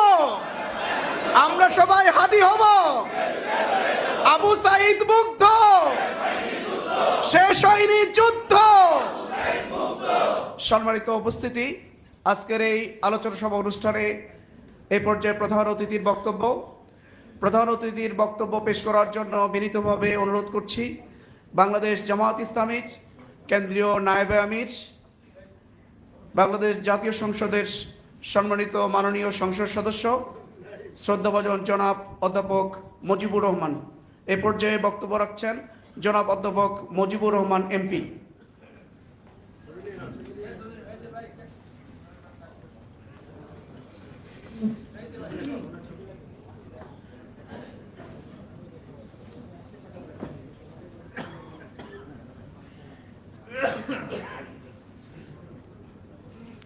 আমরা সবাই হাতি হব। আবু সাইদ মুগ্ধ, শেষ হয়নি যুদ্ধ। সম্মানিত উপস্থিতি, আজকের এই আলোচনা সভা অনুষ্ঠানে এই পর্যায়ে প্রধান অতিথির বক্তব্য পেশ করার জন্য বিনীতভাবে অনুরোধ করছি বাংলাদেশ জামায়াত ইসলামীর কেন্দ্রীয় নায়েবে আমির, বাংলাদেশ জাতীয় সংসদের সম্মানিত মাননীয় সংসদ সদস্য শ্রদ্ধাভাজন জনাব অধ্যাপক মুজিবুর রহমান। এ পর্যায়ে বক্তব্য রাখছেন জনাব অধ্যাপক মুজিবুর রহমান এমপি।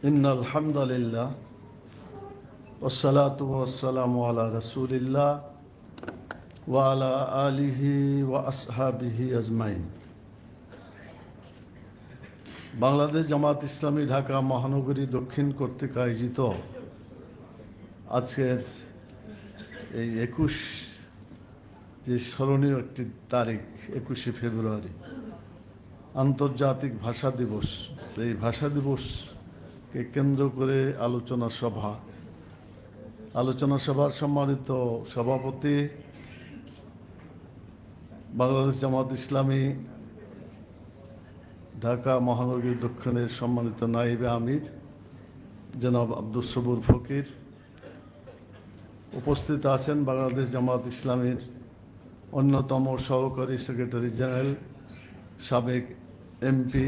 إن الحمد لله والصلاة والسلام على رسول الله وعلى آله وأصحابه أجمعين। বাংলাদেশ জামাত ইসলামী ঢাকা মহানগরী দক্ষিণ কর্তৃক আয়োজিত আজকের এই 21 যে স্মরণীয় একটি তারিখ, 21শে ফেব্রুয়ারি, আন্তর্জাতিক ভাষা দিবস। এই ভাষা দিবসকে কেন্দ্র করে আলোচনা সভার সম্মানিত সভাপতি, বাংলাদেশ জামাত ইসলামী ঢাকা মহানগরী দক্ষিণের সম্মানিত নায়েবে আমির জনাব আব্দুস সবুর ফকির, উপস্থিত আছেন বাংলাদেশ জামাত ইসলামীর অন্যতম সহকারী সেক্রেটারি জেনারেল সাবেক এমপি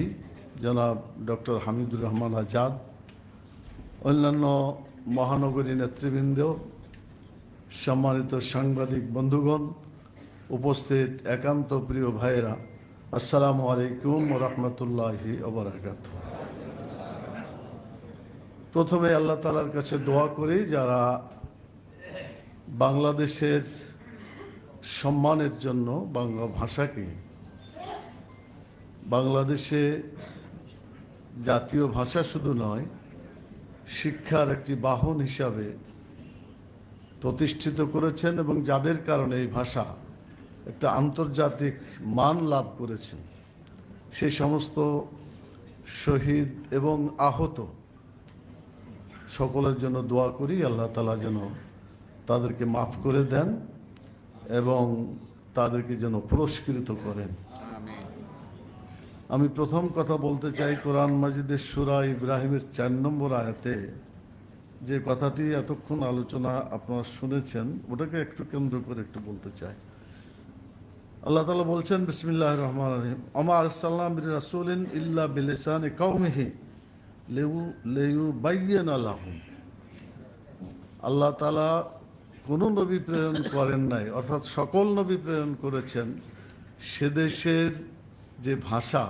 জনাব ডক্টর হামিদুর রহমান আজাদ, অন্যান্য মহানগরী নেতৃবৃন্দ, সম্মানিত সাংবাদিক বন্ধুগণ, উপস্থিত একান্ত প্রিয় ভাইয়েরা, আসসালামু আলাইকুম ওয়া রাহমাতুল্লাহি ওয়া বারাকাতুহু। প্রথমে আল্লাহ তাআলার কাছে দোয়া করি যারা বাংলাদেশের সম্মানের জন্য বাংলা ভাষাকে বাংলাদেশে জাতীয় ভাষা শুধু নয়, শিক্ষার একটি বাহন হিসাবে প্রতিষ্ঠিত করেছেন এবং যাদের কারণে এই ভাষা একটা আন্তর্জাতিক মান লাভ করেছে, সেই সমস্ত শহীদ এবং আহত সকলের জন্য দোয়া করি আল্লাহ তাআলা যেন তাদেরকে মাফ করে দেন এবং তাদেরকে যেন পুরস্কৃত করেন। আমি প্রথম কথা বলতে চাই, কোরআন মাজিদের সূরা ইব্রাহিমের 4 নম্বর আয়াতে যে কথাটি এতক্ষণ আলোচনা আপনারা শুনেছেন, ওটাকে একটু কেন্দ্র করে একটু বলতে চাই। আল্লাহ তাআলা বলছেন, বিসমিল্লাহির রহমানির রহিম, আমা আরসালনা মির রাসূলিন ইল্লা বিলিসানি কওমিহি লিয়ুবাইয়িনা লাহুম। আল্লাহ তাআলা কোন নবী প্রেরণ করেন নাই, অর্থাৎ সকল নবী প্রেরণ করেছেন সে দেশের যে ভাষা,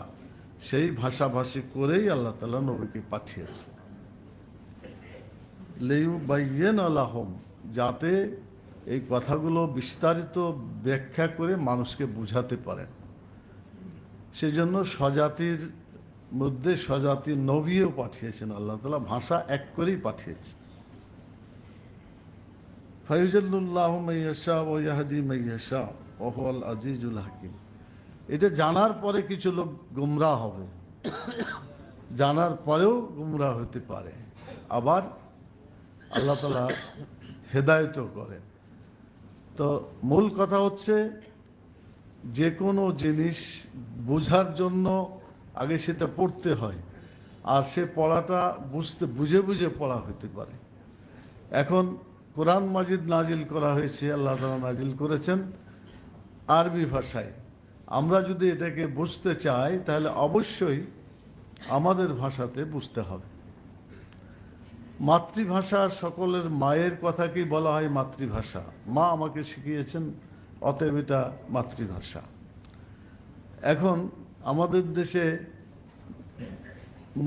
সেই ভাষাভাষী করেই আল্লাহ তাআলা নবীকে পাঠিয়েছেন। লিয়ুবাইয়িনা লাহুম, যাতে এই কথাগুলো বিস্তারিত ব্যাখ্যা করে মানুষকে বুঝাতে পারেন। সেজন্য স্বজাতির মধ্যে স্বজাতির নবীও পাঠিয়েছেন আল্লাহ তাআলা, ভাষা এক করেই পাঠিয়েছেন। ফায়ুজাল্লুল্লাহু মাইয়াশা ওয়া ইয়াহদি মাইয়াশা ওয়া হুয়াল আজিজুল হাকিম। এটা জানার পরে কিছু লোক গুমরাহ হবে, জানার পরেও গুমরাহ হতে পারে, আবার আল্লাহ তাআলা হেদায়েতও করেন। তো মূল কথা হচ্ছে, যে কোনো জিনিস বোঝার জন্য আগে সেটা পড়তে হয়, আর সে পড়াটা বুঝে বুঝে পড়া হতে পারে। এখন কোরআন মাজিদ নাজিল করা হয়েছে, আল্লাহ তাআলা নাজিল করেছেন আরবি ভাষায়। আমরা যদি এটাকে বুঝতে চাই তাহলে অবশ্যই আমাদের ভাষাতে বুঝতে হবে। মাতৃভাষা, সকলের মায়ের কথাকেই বলা হয় মাতৃভাষা। মা আমাকে শিখিয়েছেন, অতএব এটা মাতৃভাষা। এখন আমাদের দেশে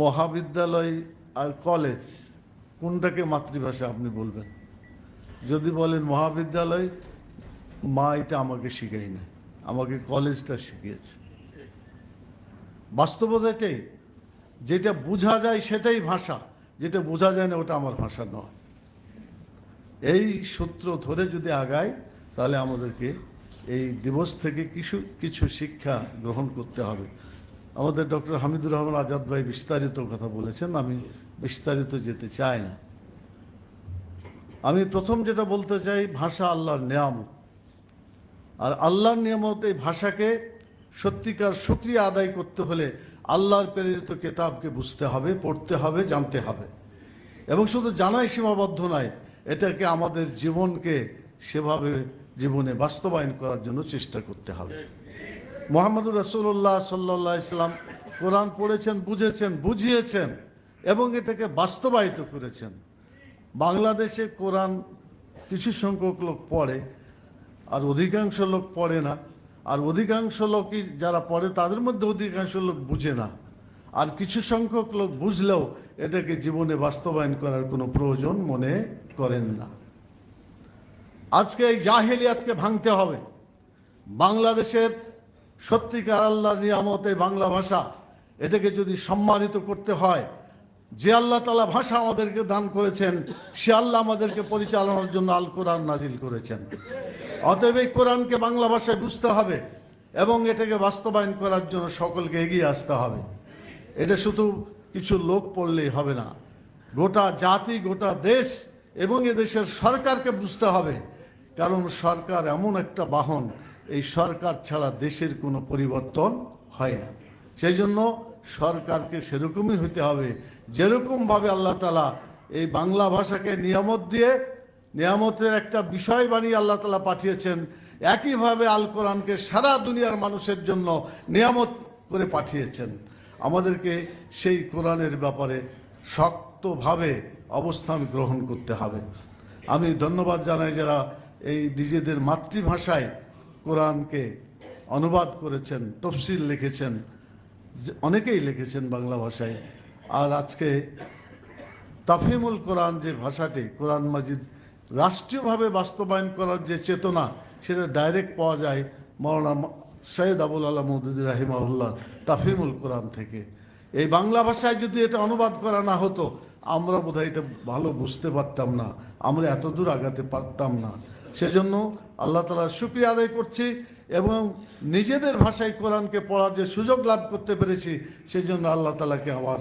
মহাবিদ্যালয় আর কলেজ, কোনটাকে মাতৃভাষা আপনি বলবেন? যদি বলেন মহাবিদ্যালয়, মা এটা আমাকে শিখাই না, আমাকে কলেজটা শিখিয়েছে। বাস্তবতা এটাই, যেটা বোঝা যায় সেটাই ভাষা, যেটা বোঝা যায় না ওটা আমার ভাষা নয়। এই সূত্র ধরে যদি আগায় তাহলে আমাদেরকে এই দিবস থেকে কিছু শিক্ষা গ্রহণ করতে হবে। আমাদের ডক্টর হামিদুর রহমান আজাদ ভাই বিস্তারিত কথা বলেছেন, আমি বিস্তারিত যেতে চাই না। আমি প্রথম যেটা বলতে চাই, ভাষা আল্লাহর নিয়ামত, আর আল্লাহর নিয়ামত এই ভাষাকে সত্যিকার শুকরিয়া আদায় করতে হলে আল্লাহর প্রেরিত কিতাবকে বুঝতে হবে, পড়তে হবে, জানতে হবে। এবং শুধু জানাই সীমাবদ্ধ নয়, এটাকে আমাদের জীবনকে সেভাবে জীবনে বাস্তবায়ন করার জন্য চেষ্টা করতে হবে। মুহাম্মদুর রাসূলুল্লাহ সাল্লাল্লাহু আলাইহি সাল্লাম কোরআন পড়েছেন, বুঝেছেন, বুঝিয়েছেন এবং এটাকে বাস্তবায়িত করেছেন। বাংলাদেশে কোরআন কিছু সংখ্যক লোক পড়ে, আর অধিকাংশ লোক পড়ে না। আর অধিকাংশ লোকই যারা পড়ে তাদের মধ্যে অধিকাংশ লোক বুঝে না, আর কিছু সংখ্যক লোক বুঝলেও এটাকে জীবনে বাস্তবায়ন করার কোনো প্রয়োজন মনে করেন না। আজকে এই জাহেলিয়াতকে ভাঙতে হবে। বাংলাদেশের সত্যিকার আল্লাহর নিয়ামত এই বাংলা ভাষা, এটাকে যদি সম্মানিত করতে হয়, যে আল্লাহ তাআলা ভাষা আমাদেরকে দান করেছেন, সে আল্লাহ আমাদেরকে পরিচালনার জন্য আল কোরআন নাজিল করেছেন। অতএব এই কোরআনকে বাংলা ভাষায় বুঝতে হবে এবং এটাকে বাস্তবায়ন করার জন্য সকলকে এগিয়ে আসতে হবে। এটা শুধু কিছু লোক পড়লেই হবে না, গোটা জাতি, গোটা দেশ এবং এদেশের সরকারকে বুঝতে হবে। কারণ সরকার এমন একটা বাহন, এই সরকার ছাড়া দেশের কোনো পরিবর্তন হয় না। সেই জন্য সরকারকে সেরকমই হতে হবে যেরকমভাবে আল্লাহ তাআলা এই বাংলা ভাষাকে নিয়ামত দিয়ে, নিয়ামতের একটা বিষয় বানিয়ে আল্লাহ তাআলা পাঠিয়েছেন, একইভাবে আল কোরআনকে সারা দুনিয়ার মানুষের জন্য নিয়ামত করে পাঠিয়েছেন। আমাদেরকে সেই কোরআনের ব্যাপারে শক্তভাবে অবস্থান গ্রহণ করতে হবে। আমি ধন্যবাদ জানাই যারা এই নিজেদের মাতৃভাষায় কোরআনকে অনুবাদ করেছেন, তফসির লিখেছেন, অনেকেই লিখেছেন বাংলা ভাষায়। আর আজকে তাফহিমুল কোরআন যে ভাষাটি, কোরআন মাজিদ রাষ্ট্রীয়ভাবে বাস্তবায়ন করার যে চেতনা, সেটা ডাইরেক্ট পাওয়া যায় মাওলানা সৈয়দ আবুল আলা মওদুদী রাহিমাহুল্লাহ তাফহিমুল কোরআন থেকে। এই বাংলা ভাষায় যদি এটা অনুবাদ করা না হতো, আমরা বোধহয় এটা ভালো বুঝতে পারতাম না, আমরা এত দূর আগাতে পারতাম না। সেজন্য আল্লাহ তাআলার শুকরিয়া আদায় করছি এবং নিজেদের ভাষায় কোরআনকে পড়ার যে সুযোগ লাভ করতে পেরেছি, সেই জন্য আল্লাহ তাআলাকে আবার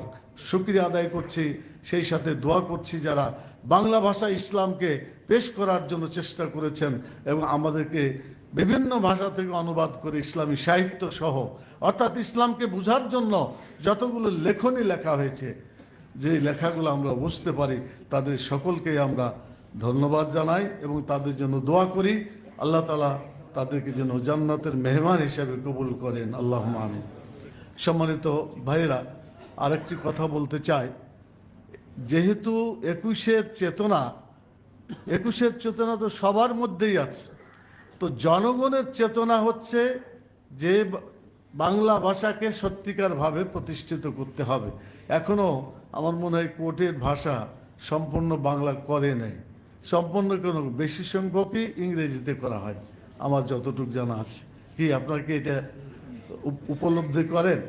শুকরিয়া আদায় করছি। সেই সাথে দোয়া করছি যারা বাংলা ভাষায় ইসলামকে পেশ করার জন্য চেষ্টা করেছেন এবং আমাদেরকে বিভিন্ন ভাষা থেকে অনুবাদ করে ইসলামী সাহিত্য সহ, অর্থাৎ ইসলামকে বোঝার জন্য যতগুলো লেখনী লেখা হয়েছে, যে লেখাগুলো আমরা বুঝতে পারি, তাদের সকলকে আমরা ধন্যবাদ জানাই এবং তাদের জন্য দোয়া করি। আল্লাহ তাআলা তাদেরকে যেন জান্নাতের মেহমান হিসেবে কবুল করেন, আল্লাহুম্মা আমিন। সম্মানিত ভাইরা, আরেকটি কথা বলতে চাই। যেহেতু একুশের চেতনা তো সবার মধ্যেই আছে, তো জনগণের চেতনা হচ্ছে যে বাংলা ভাষাকে সত্যিকারভাবে প্রতিষ্ঠিত করতে হবে। এখনো আমার মনে হয় কোর্টের ভাষা সম্পূর্ণ বাংলা করে নেই, সম্পূর্ণ কোনো বেশি সংখ্যকই ইংরেজিতে করা হয় আমার যতটুকু জানা আছে। কি আপনারা কি এটা উপলব্ধি করেন?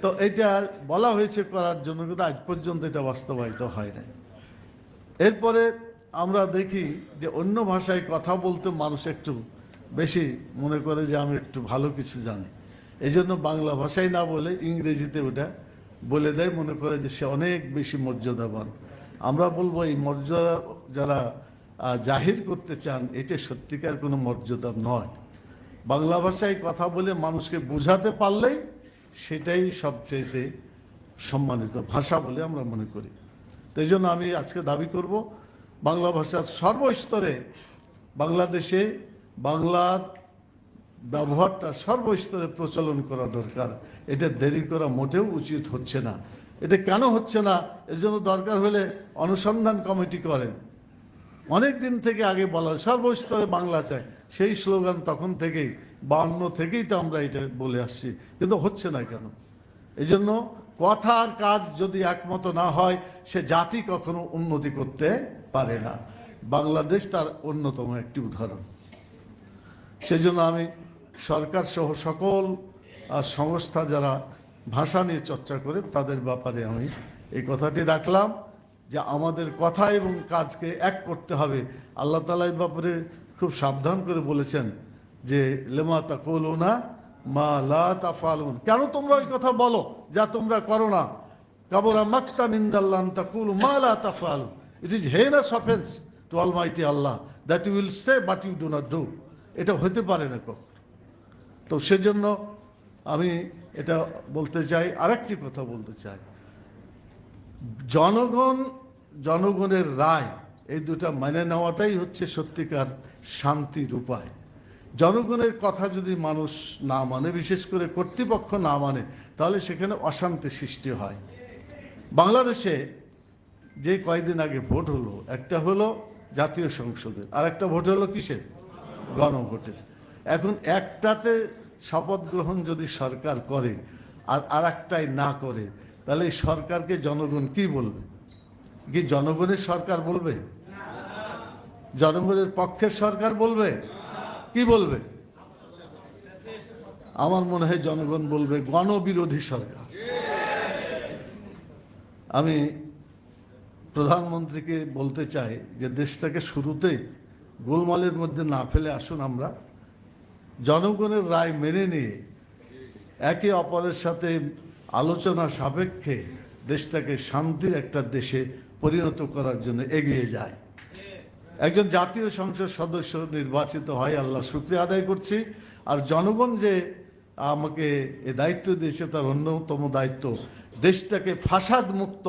তো এটা বলা হয়েছে করার জন্য, কিন্তু আজ পর্যন্ত এটা বাস্তবায়িত হয় না। এরপরে আমরা দেখি যে অন্য ভাষায় কথা বলতে মানুষ একটু বেশি মনে করে যে আমি একটু ভালো কিছু জানি, এই জন্য বাংলা ভাষায় না বলে ইংরেজিতে ওটা বলে দেয়, মনে করে যে সে অনেক বেশি মর্যাদাবান। আমরা বলবো এই মর্যাদা যারা জাহির করতে চান, এটা সত্যিকার কোনো মর্যাদা নয়। বাংলা ভাষায় কথা বলে মানুষকে বোঝাতে পারলেই সেটাই সবচেয়ে সম্মানিত ভাষা বলে আমরা মনে করি। তো এই জন্য আমি আজকে দাবি করব, বাংলা ভাষার সর্বস্তরে বাংলাদেশে বাংলার ব্যবহারটা সর্বস্তরে প্রচলন করা দরকার। এটা দেরি করা মোটেও উচিত হচ্ছে না। এটা কেন হচ্ছে না, এর জন্য দরকার হলে অনুসন্ধান কমিটি করেন। অনেক দিন থেকে আগে বলা হয় সর্বস্তরে বাংলা চাই, সেই স্লোগান তখন থেকেই 52 থেকেই তো আমরা এটা বলে আসছি, কিন্তু হচ্ছে না কেন? এই জন্য কথা আর কাজ যদি একমত না হয়, সে জাতি কখনো উন্নতি করতে পারে না। বাংলাদেশ তার অন্যতম একটি উদাহরণ। সেজন্য আমি সরকার সহ সকল সংস্থা যারা ভাষা নিয়ে চর্চা করে তাদের ব্যাপারে আমি এই কথাটি রাখলাম যে আমাদের কথা এবং কাজকে এক করতে হবে। আল্লাহ তাআলা এই ব্যাপারে খুব সাবধান করে বলেছেন যে লেমা তাকুলুনা মা লা তাফআলুন, কেন তোমরা ওই কথা বলো যা তোমরা করো না। কাবুরা মাকতান ইনদাল্লাহ আন তাকুলু মা লা তাফআলুন, it is heinous offence to Almighty Allah that you will say but you do not do. এটা হতে পারে না কখনো। তো সেজন্য আমি এটা বলতে চাই, আরেকটি কথা বলতে চাই, জনগণের রায় এই দুটা মেনে নেওয়াটাই হচ্ছে সত্যিকার শান্তির উপায়। জনগণের কথা যদি মানুষ না মানে, বিশেষ করে কর্তৃপক্ষ না মানে, তাহলে সেখানে অশান্তি সৃষ্টি হয়। বাংলাদেশে যে কয়েকদিন আগে ভোট হলো, একটা হলো জাতীয় সংসদের, আর একটা ভোট হলো কিসের? গণভোটের। এখন একটাতে শপথ গ্রহণ যদি সরকার করে আর আরেকটাই না করে, তাহলে এই সরকারকে জনগণ কি বলবে? কি জনগণের সরকার বলবে? জনগণের পক্ষের সরকার বলবে? কি বলবে? আমার মনে হয় জনগণ বলবে গণবিরোধী সরকার। আমি প্রধানমন্ত্রীকে বলতে চাই যে দেশটাকে শুরুতেই গোলমালের মধ্যে না ফেলে আসুন আমরা জনগণের রায় মেনে নিয়ে একে অপরের সাথে আলোচনা সাপেক্ষে দেশটাকে শান্তির একটা দেশে পরিণত করার জন্য এগিয়ে যায়। একজন জাতীয় সংসদ সদস্য নির্বাচিত হয়, আল্লাহ শুকরিয়া আদায় করছি। আর জনগণ যে আমাকে এ দায়িত্ব দিয়েছে, তার অন্যতম দায়িত্ব দেশটাকে ফাসাদ মুক্ত,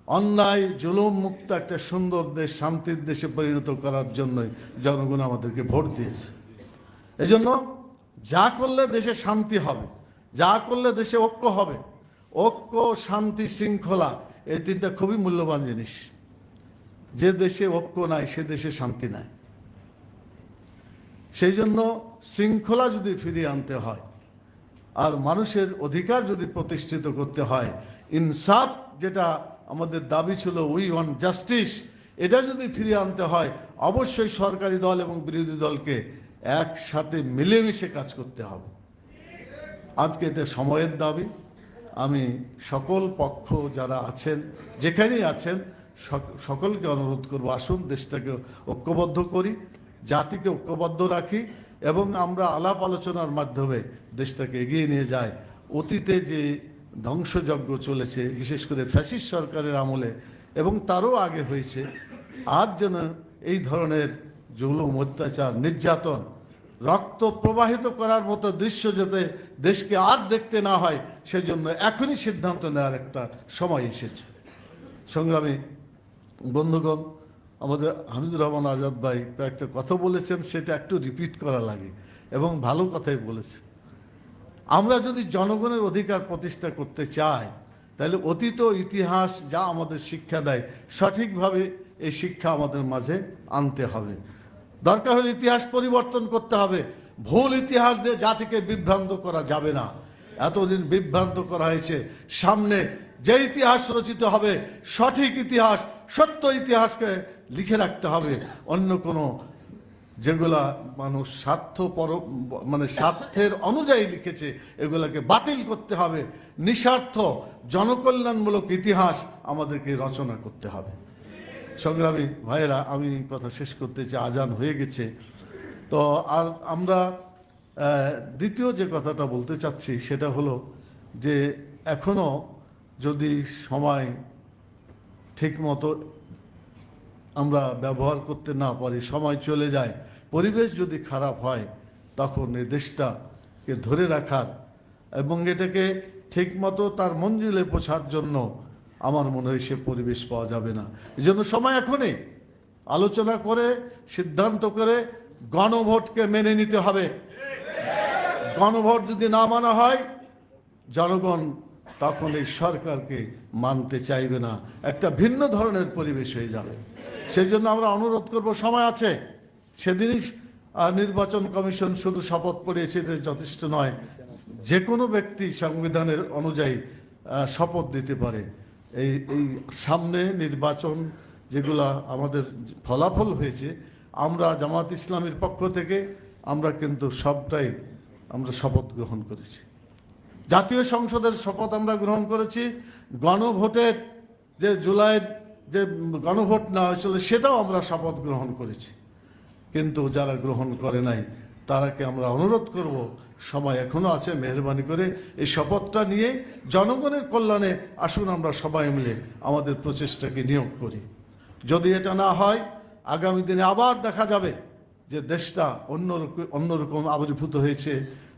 অন্যায় জুলুম মুক্ত একটা সুন্দর দেশ, শান্তির দেশে পরিণত করার জন্যই জনগণ আমাদেরকে ভোট দিয়েছে। এজন্য যা করলে দেশে শান্তি হবে, যা করলে দেশে ঐক্য হবে, ঐক্য, শান্তি, শৃঙ্খলা, এই তিনটা খুবই মূল্যবান জিনিস। যে দেশে ঐক্য নাই সে দেশে শান্তি নাই। সেই জন্য শৃঙ্খলা যদি ফিরিয়ে আনতে হয় আর মানুষের অধিকার যদি প্রতিষ্ঠিত করতে হয়, ইনসাফ যেটা আমাদের দাবি ছিল, উই ওয়ান্ট জাস্টিস, এটা যদি ফিরিয়ে আনতে হয়, অবশ্যই সরকারি দল এবং বিরোধী দলকে একসাথে মিলেমিশে কাজ করতে হবে। আজকে এটা সময়ের দাবি। আমি সকল পক্ষ যারা আছেন, যেখানেই আছেন, সকলকে অনুরোধ করবো, আসুন দেশটাকে ঐক্যবদ্ধ করি, জাতিকে ঐক্যবদ্ধ রাখি এবং আমরা আলাপ আলোচনার মাধ্যমে দেশটাকে এগিয়ে নিয়ে যাই। অতীতে যে ধ্বংসযজ্ঞ চলেছে, বিশেষ করে ফ্যাসিস্ট সরকারের আমলে এবং তারও আগে হয়েছে, আর যেন এই ধরনের জুলুম, অত্যাচার, নির্যাতন রক্ত প্রবাহিত করার মতো দৃশ্য যাতে দেশকে আর দেখতে না হয়, সেজন্য এখনই সিদ্ধান্ত নেওয়ার একটা সময় এসেছে। সংগ্রামী বন্ধুগণ, আমাদের হামিদুর রহমান আজাদ ভাই কয়েকটা কথা বলেছেন, সেটা একটু রিপিট করা লাগে এবং ভালো কথাই বলেছেন। আমরা যদি জনগণের অধিকার প্রতিষ্ঠা করতে চাই, তাহলে অতীত ইতিহাস যা আমাদের শিক্ষা দেয়, সঠিকভাবে এই শিক্ষা আমাদের মাঝে আনতে হবে। দরকার হলে ইতিহাস পরিবর্তন করতে হবে। ভুল ইতিহাস দিয়ে জাতিকে বিভ্রান্ত করা যাবে না। এতদিন বিভ্রান্ত করা হয়েছে। সামনে যে ইতিহাস রচিত হবে, সঠিক ইতিহাস, সত্য ইতিহাসকে লিখে রাখতে হবে। অন্য কোনো যেগুলা মানুষ স্বার্থের অনুযায়ী লিখেছে, এগুলাকে বাতিল করতে হবে। নিঃস্বার্থ জনকল্যাণমূলক ইতিহাস আমাদেরকে রচনা করতে হবে। সংগ্রামী ভাইয়েরা, আমি কথা শেষ করতে চাই, আজান হয়ে গেছে। তো আর আমরা দ্বিতীয় যে কথাটা বলতে চাচ্ছি সেটা হলো যে এখনো যদি সময় ঠিকমতো আমরা ব্যবহার করতে না পারি, সময় চলে যায়, পরিবেশ যদি খারাপ হয়, তখন এই দেশটাকে ধরে রাখার এবং এটাকে ঠিকমতো তার মঞ্জিলে পৌঁছার জন্য আমার মনে হয় সে পরিবেশ পাওয়া যাবে না। এই জন্য সময় এখনই আলোচনা করে সিদ্ধান্ত করে গণভোটকে মেনে নিতে হবে। গণভোট যদি না মানা হয়, জনগণ তখন এই সরকারকে মানতে চাইবে না, একটা ভিন্ন ধরনের পরিবেশ হয়ে যাবে। সেই জন্য আমরা অনুরোধ করব, সময় আছে। সেদিনই নির্বাচন কমিশন শুধু শপথ পড়িয়েছে, এটা যথেষ্ট নয়। যে কোনো ব্যক্তি সংবিধানের অনুযায়ী শপথ দিতে পারে। এই সামনে নির্বাচন যেগুলা আমাদের ফলাফল হয়েছে, আমরা জামাত ইসলামীর পক্ষ থেকে আমরা কিন্তু সবটাই আমরা শপথ গ্রহণ করেছি। জাতীয় সংসদের শপথ আমরা গ্রহণ করেছি। গণভোটের যে জুলাইয়ের যে গণভোট নেওয়া হয়েছিল, সেটাও আমরা শপথ গ্রহণ করেছি। কিন্তু যারা গ্রহণ করে নাই, তারাকে আমরা অনুরোধ করব, সময় এখনো আছে, মেহরবানি করে এই শপথটা নিয়ে জনগণের কল্যাণে আসুন আমরা সবাই মিলে আমাদের প্রচেষ্টাকে নিয়োগ করি। যদি এটা না হয়, আগামী দিনে আবার দেখা যাবে যে দেশটা অন্যরকম আবির্ভূত হয়েছে।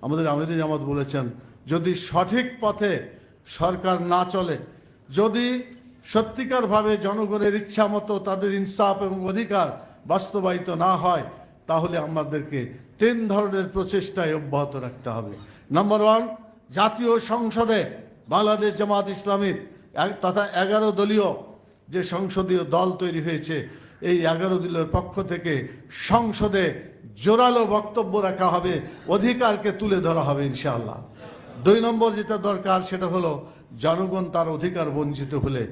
আমাদের আমির জামাত বলেছেন, যদি সঠিক পথে সরকার না চলে, যদি সত্যিকারভাবে জনগণের ইচ্ছা মতো তাদের ইনসাফ এবং অধিকার বাস্তবায়িত না হয়, তাহলে আমাদেরকে 3 ধরনের প্রচেষ্টায় অব্যাহত রাখতে হবে। নাম্বার 1, জাতীয় সংসদে বাংলাদেশ জামাত ইসলামীর তথা 11 দলীয় যে সংসদীয় দল তৈরি হয়েছে, এই 11 দলের পক্ষ থেকে সংসদে জোরালো বক্তব্য রাখা হবে, অধিকারকে তুলে ধরা হবে ইনশাআল্লাহ। 2 নম্বর যেটা দরকার, সেটা হলো জনগণ তার অধিকার বঞ্চিত হলে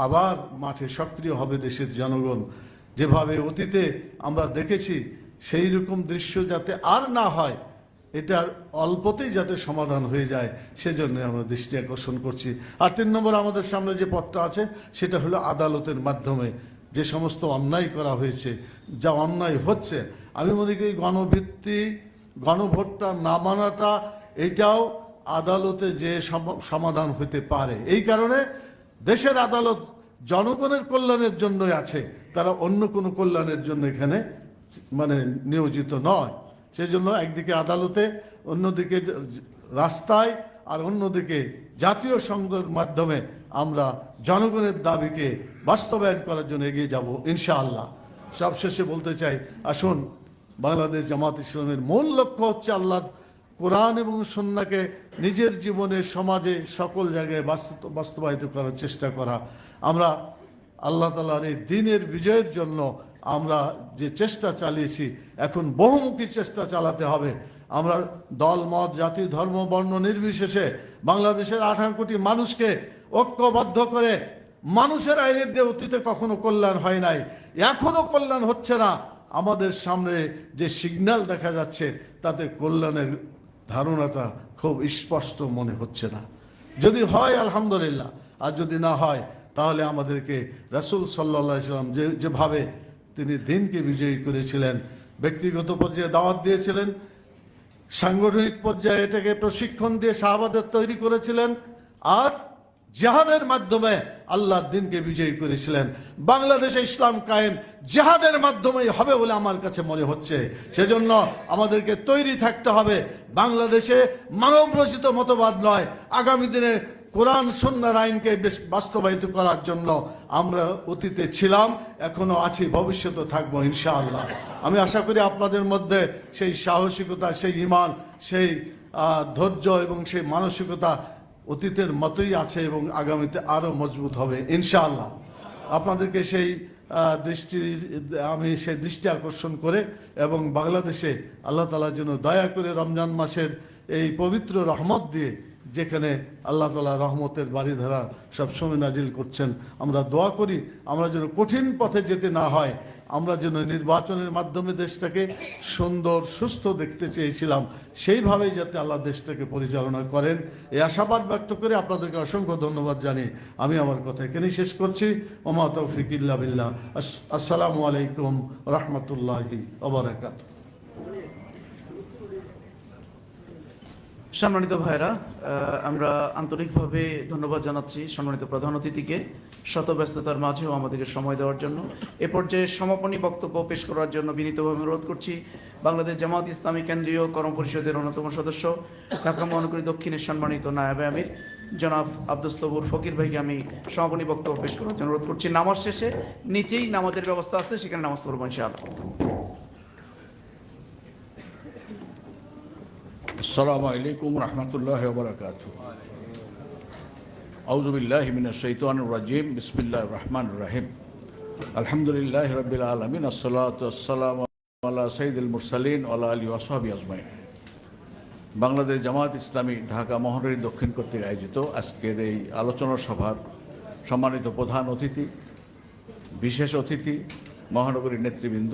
আবার মাঠে সক্রিয় হবে দেশের জনগণ। যেভাবে অতীতে আমরা দেখেছি, সেই রকম দৃশ্য যাতে আর না হয়, এটার অল্পতেই যাতে সমাধান হয়ে যায়, সেজন্য আমরা দৃষ্টি আকর্ষণ করছি। আর 3 নম্বর আমাদের সামনে যে পথটা আছে, সেটা হলো আদালতের মাধ্যমে যে সমস্ত অন্যায় করা হয়েছে, যা অন্যায় হচ্ছে, আমি মনে করি গণভোটটা না মানাটা, এটাও আদালতে যে সমাধান হতে পারে। এই কারণে দেশের আদালত জনগণের কল্যাণের জন্যই আছে, তারা অন্য কোনো কল্যাণের জন্য এখানে নিয়োজিত নয়। সেজন্য একদিকে আদালতে, অন্যদিকে রাস্তায়, আর অন্যদিকে জাতীয় সংসদের মাধ্যমে আমরা জনগণের দাবিকে বাস্তবায়ন করার জন্য এগিয়ে যাব ইনশাআল্লাহ। সবশেষে বলতে চাই, আসুন, বাংলাদেশ জামাত ইসলামের মূল লক্ষ্য হচ্ছে আল্লাহর কোরআন এবং সুন্নাহকে নিজের জীবনে, সমাজে, সকল জায়গায় বাস্তবায়িত করার চেষ্টা করা। আমরা আল্লাহ তাআলার এই দ্বীনের বিজয়ের জন্য আমরা যে চেষ্টা চালিয়েছি, এখন বহুমুখী চেষ্টা চালাতে হবে। আমরা দল, মত, জাতি, ধর্ম, বর্ণ নির্বিশেষে বাংলাদেশের 18 কোটি মানুষকে ঐক্যবদ্ধ করে, মানুষের আইনের দিয়ে অতীতে কখনো কল্যাণ হয় নাই, এখনো কল্যাণ হচ্ছে না। আমাদের সামনে যে সিগন্যাল দেখা যাচ্ছে, তাতে কল্যাণের ধারণাটা খুব স্পষ্ট মনে হচ্ছে না। যদি হয় আলহামদুলিল্লাহ, আর যদি না হয়, তাহলে আমাদেরকে রাসূল সাল্লাল্লাহু আলাইহি ওয়াসাল্লাম যেভাবে তিনি দিনকে বিজয়ী করেছিলেন, ব্যক্তিগত পর্যায়ে দাওয়াত দিয়েছিলেন, সাংগঠনিক পর্যায়ে এটাকে প্রশিক্ষণ দিয়ে সাহাবাদের তৈরি করেছিলেন, আর জেহাদের মাধ্যমে আল্লাহর দিনকে বিজয়ী করেছিলেন। বাংলাদেশে ইসলাম কায়েম জেহাদের মাধ্যমেই হবে বলে আমার কাছে মনে হচ্ছে। সেজন্য আমাদেরকে তৈরি থাকতে হবে। বাংলাদেশে মানব রচিত মতবাদ নয়, আগামী দিনে কোরআন সুন্নাহর আইনকে বাস্তবায়িত করার জন্য আমরা অতীতে ছিলাম, এখনো আছি, ভবিষ্যতে থাকবো ইনশাআল্লাহ। আমি আশা করি আপনাদের মধ্যে সেই সাহসিকতা, সেই ঈমান, সেই ধৈর্য এবং সেই মানসিকতা অতীতের মতোই আছে এবং আগামীতে আরো মজবুত হবে ইনশাআল্লাহ। আপনাদেরকে সেই দৃষ্টি আকর্ষণ করে এবং বাংলাদেশে আল্লাহ তাআলা যেন দয়া করে রমজান মাসের এই পবিত্র রহমত দিয়ে, যেখানে আল্লাহ তাআলা রহমতের বাড়িধারা সবসময় নাজিল করছেন, আমরা দোয়া করি আমরা যেন কঠিন পথে যেতে না হয়। আমরা যেন নির্বাচনের মাধ্যমে দেশটাকে সুন্দর সুস্থ দেখতে চেয়েছিলাম, সেইভাবেই যাতে আল্লাহ দেশটাকে পরিচালনা করেন, এই আশাবাদ ব্যক্ত করে আপনাদেরকে অসংখ্য ধন্যবাদ জানিয়ে আমি আমার কথা এখানেই শেষ করছি। ওমা তৌফিক ইল্লা বিল্লাহ। আসসালামু আলাইকুম রহমতুল্লাহি ওয়া বারাকাতুহু। সম্মানিত ভাইরা, আমরা আন্তরিকভাবে ধন্যবাদ জানাচ্ছি সম্মানিত প্রধান অতিথিকে শত ব্যস্ততার মাঝেও আমাদেরকে সময় দেওয়ার জন্য। এ পর্যায়ে সমাপনী বক্তব্য পেশ করার জন্য বিনীতভাবে অনুরোধ করছি বাংলাদেশ জামায়াত ইসলামী কেন্দ্রীয় কর্ম পরিষদের অন্যতম সদস্য, ঢাকা মহানগরী দক্ষিণের সম্মানিত নায়েবে আমির জনাব আব্দুস সবুর ফকির ভাইকে আমি সমাপনী বক্তব্য পেশ করার জন্য অনুরোধ করছি। নামাজ শেষে নিচেই নামাজের ব্যবস্থা আছে, সেখানে নামাজ পড়বো ইনশাআল্লাহ। আসসালামু আলাইকুম রহমতুল্লাহ বারাকাতুহু। আউযু বিল্লাহি মিনাশ শাইতানির রাজিম। বিসমিল্লাহির রহমানির রহিম। আলহামদুলিল্লাহি রাব্বিল আলামিন। আসসালাতু ওয়াসসালামু আলা সাইয়্যিদিল মুরসালিন ওয়া আলা আলিহি ওয়া সাহবিহি আজমাইন। বাংলাদেশ জামায়াত ইসলামী ঢাকা মহানগরী দক্ষিণ কর্তৃক আয়োজিত আজকের এই আলোচনা সভার সম্মানিত প্রধান অতিথি, বিশেষ অতিথি, মহানগরীর নেতৃবৃন্দ,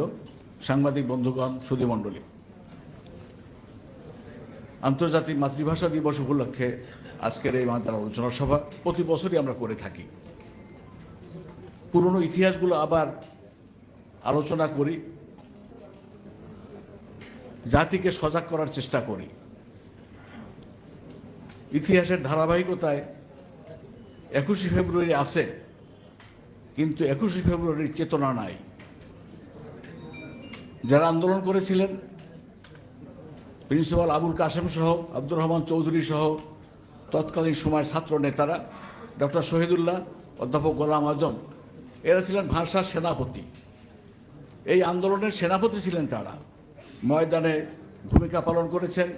সাংবাদিক বন্ধুগণ, সুধীমণ্ডলী, আন্তর্জাতিক মাতৃভাষা দিবস উপলক্ষে আজকের এই মাতার আলোচনা সভা প্রতি বছরই আমরা করে থাকি। পুরনো ইতিহাসগুলো আবার আলোচনা করি, জাতিকে সজাগ করার চেষ্টা করি। ইতিহাসের ধারাবাহিকতায় 21শে ফেব্রুয়ারি আছে, কিন্তু 21শে ফেব্রুয়ারির চেতনা নাই। যারা আন্দোলন করেছিলেন, প্রিন্সিপাল আবুল কাসেম সহ, আব্দুর রহমান চৌধুরী সহ তৎকালীন সময়ের ছাত্র নেতারা, ডক্টর শহীদুল্লাহ, অধ্যাপক গোলাম আজম, এরা ছিলেন ভাষার সেনাপতি। এই আন্দোলনের সেনাপতি ছিলেন তারা। ময়দানে ভূমিকা পালন করেছেন,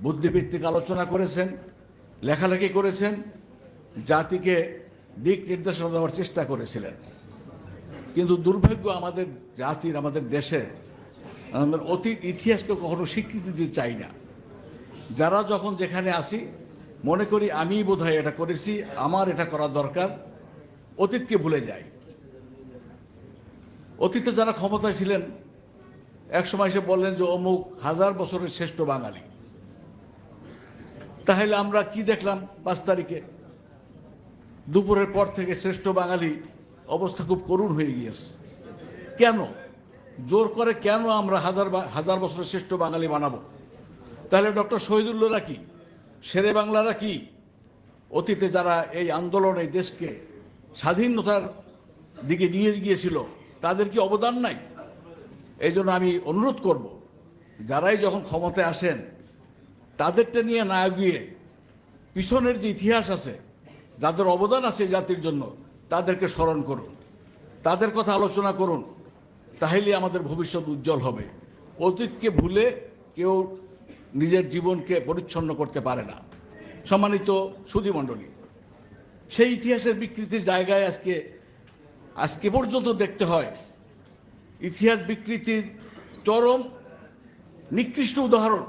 বুদ্ধিভিত্তিক আলোচনা করেছেন, লেখালেখি করেছেন, জাতিকে দিক নির্দেশনা দেওয়ার চেষ্টা করেছিলেন। কিন্তু দুর্ভাগ্য আমাদের জাতির, আমাদের দেশের, আমাদের অতীত ইতিহাসকে কখনো স্বীকৃতি দিতে চাই না। যারা যখন যেখানে আসি মনে করি আমি বোধহয় এটা করেছি, আমার এটা করা দরকার, অতীতকে ভুলে যাই। অতীতে যারা ক্ষমতায় ছিলেন একসময় এসে বললেন যে অমুক 1000 বছরের শ্রেষ্ঠ বাঙালি। তাহলে আমরা কি দেখলাম 5 তারিখে? দুপুরের পর থেকে শ্রেষ্ঠ বাঙালি অবস্থা খুব করুণ হয়ে গিয়েছে। কেন? জোর করে কেন আমরা হাজার বছরের শ্রেষ্ঠ বাঙালি বানাবো? তাহলে ডক্টর শহীদুল্লাহরা কি, শেরে বাংলারা কি, অতীতে যারা এই আন্দোলনে দেশকে স্বাধীনতার দিকে নিয়ে গিয়েছিল তাদের কি অবদান নাই? এই জন্য আমি অনুরোধ করব, যারাই যখন ক্ষমতায় আসেন তাদেরটা নিয়ে না গিয়ে পিছনের যে ইতিহাস আছে, যাদের অবদান আছে জাতির জন্য, তাদেরকে স্মরণ করুন, তাদের কথা আলোচনা করুন। তাহলে আমাদের ভবিষ্যৎ উজ্জ্বল হবে। অতীতকে ভুলে কেউ নিজের জীবনকে পরিচ্ছন্ন করতে পারে না। সম্মানিত সুধীমণ্ডলী, সেই ইতিহাসের বিকৃতির জায়গায় আজকে পর্যন্ত দেখতে হয়। ইতিহাস বিকৃতির চরম নিকৃষ্ট উদাহরণ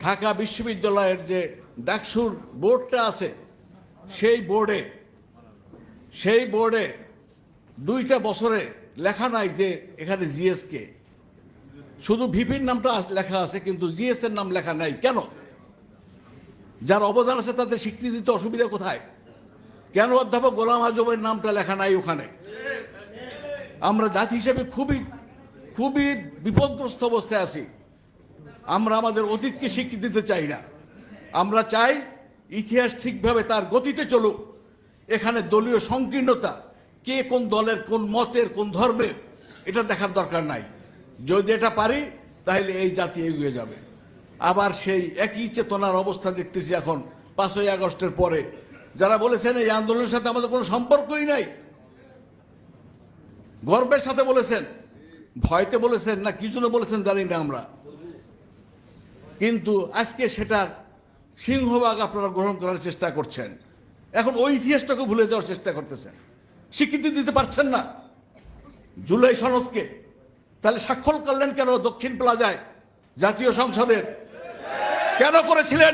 ঢাকা বিশ্ববিদ্যালয়ের যে ডাকসুর বোর্ডটা আছে, সেই বোর্ডে 2টা বছরে লেখা নাই যে এখানে জিএসকে, শুধু ভিপির নামটা লেখা আছে কিন্তু জিএস এর নাম লেখা নাই। কেন? যার অবদান আছে তাদের স্বীকৃতি দিতে অসুবিধা কোথায়? কেন অধ্যাপক গোলাম আজমের নামটা লেখা নাই ওখানে? আমরা জাতি হিসেবে খুবই বিপদগ্রস্ত অবস্থায় আছি। আমরা আমাদের অতীতকে স্বীকৃতি দিতে চাই না। আমরা চাই ইতিহাস ঠিকভাবে তার গতিতে চলুক, এখানে দলীয় সংকীর্ণতা, কে কোন দলের, কোন মতের, কোন ধর্মের, এটা দেখার দরকার নাই। যদি এটা পারি তাহলে এই জাতি এগিয়ে যাবে। আবার সেই একই চেতনার অবস্থা দেখতেছি এখন 5ই আগস্টের পরে, যারা বলেছেন এই আন্দোলনের সাথে আমাদের কোনো সম্পর্কই নাই, গর্বের সাথে বলেছেন, ভয়তে বলেছেন না কি জন্য বলেছেন জানি না আমরা, কিন্তু আজকে সেটার সিংহভাগ আপনারা গ্রহণ করার চেষ্টা করছেন। এখন ওই ইতিহাসটাকে ভুলে যাওয়ার চেষ্টা করতেছেন, স্বীকৃতি দিতে পারছেন না জুলাই সনদকে। তাহলে স্বাক্ষর করলেন কেন দক্ষিণ প্লাজায় জাতীয় সংসদের? কেন করেছিলেন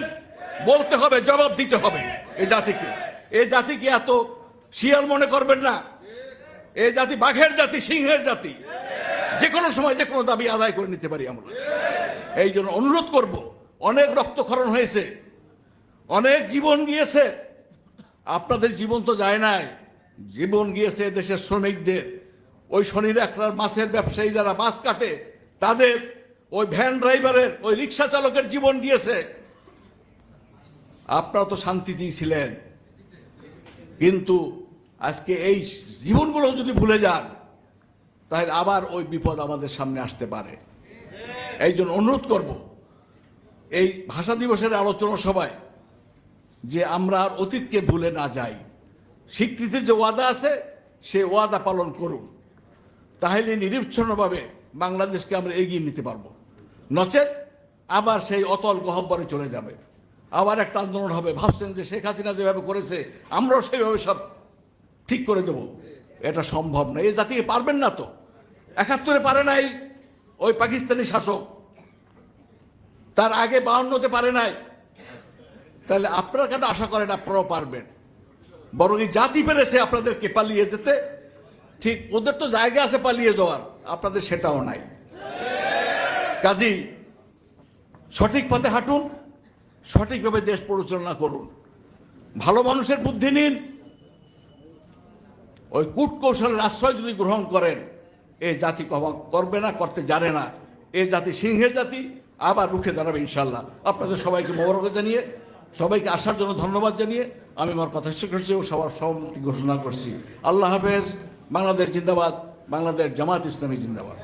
বলতে হবে, জবাব দিতে হবে এই জাতিকে। এই জাতিকে এত শিয়াল মনে করবেন না, এই জাতি বাঘের জাতি, সিংহের জাতি, যে কোনো সময় যে কোনো দাবি আদায় করে নিতে পারি আমরা। এই জন্য অনুরোধ করব, অনেক রক্তক্ষরণ হয়েছে, অনেক জীবন গিয়েছে, আপনাদের জীবন তো যায় নাই, জীবন গিয়েছে দেশের শ্রমিকদের, ওই শনির একটার মাছের ব্যবসায়ী যারা মাছ কাটে তাদের, ওই ভ্যান ড্রাইভারের, ওই রিক্সা চালকের জীবন গিয়েছে। আপনারা তো শান্তিতেই ছিলেন, কিন্তু আজকে এই জীবনগুলো যদি ভুলে যান তাহলে আবার ওই বিপদ আমাদের সামনে আসতে পারে। এই জন্য অনুরোধ করব, এই ভাষা দিবসের আলোচনা সভায় যে আমরা আর অতীতকে ভুলে না যাই, স্বীকৃতির যে ওয়াদা আছে সে ওয়াদা পালন করুন, তাহলে নিরবচ্ছিন্নভাবে বাংলাদেশকে আমরা এগিয়ে নিতে পারবো। নচেত আবার সেই অতল গহ্বরে চলে যাবে, আবার একটা আন্দোলন হবে, ভাবছেন যে শেখ হাসিনা যেভাবে করেছে আমরাও সেইভাবে সব ঠিক করে দেব, এটা সম্ভব না। এই জাতিকে পারবেন না তো, 71-এ পারে নাই ওই পাকিস্তানি শাসক, তার আগে 52-তে পারে নাই, তাহলে আপনারা কেন আশা করেন আপনারাও পারবেন? বরং এই জাতি পেরেছে আপনাদেরকে পালিয়ে যেতে, ঠিক ওদের তো জায়গা আছে পালিয়ে যাওয়ার, আপনাদের সেটাও নাই। কাজী সঠিক পথে হাঁটুন, সঠিকভাবে দেশ পরিচালনা করুন, ভালো মানুষের বুদ্ধি নিন, ওই কূটকৌশলের আশ্রয় যদি গ্রহণ করেন এই জাতি ক্ষমা করবে না, করতে জানে না। এই জাতি সিংহের জাতি, আবার রুখে দাঁড়াবে ইনশাল্লাহ। আপনাদের সবাইকে মোবারক জানিয়ে, সবাইকে আসার জন্য ধন্যবাদ জানিয়ে আমি আমার কথা শেষ করছি এবং সবার সহমতি ঘোষণা করছি। আল্লাহ হাফেজ। বাংলাদেশ জিন্দাবাদ, বাংলাদেশ জামাত ইসলামী জিন্দাবাদ।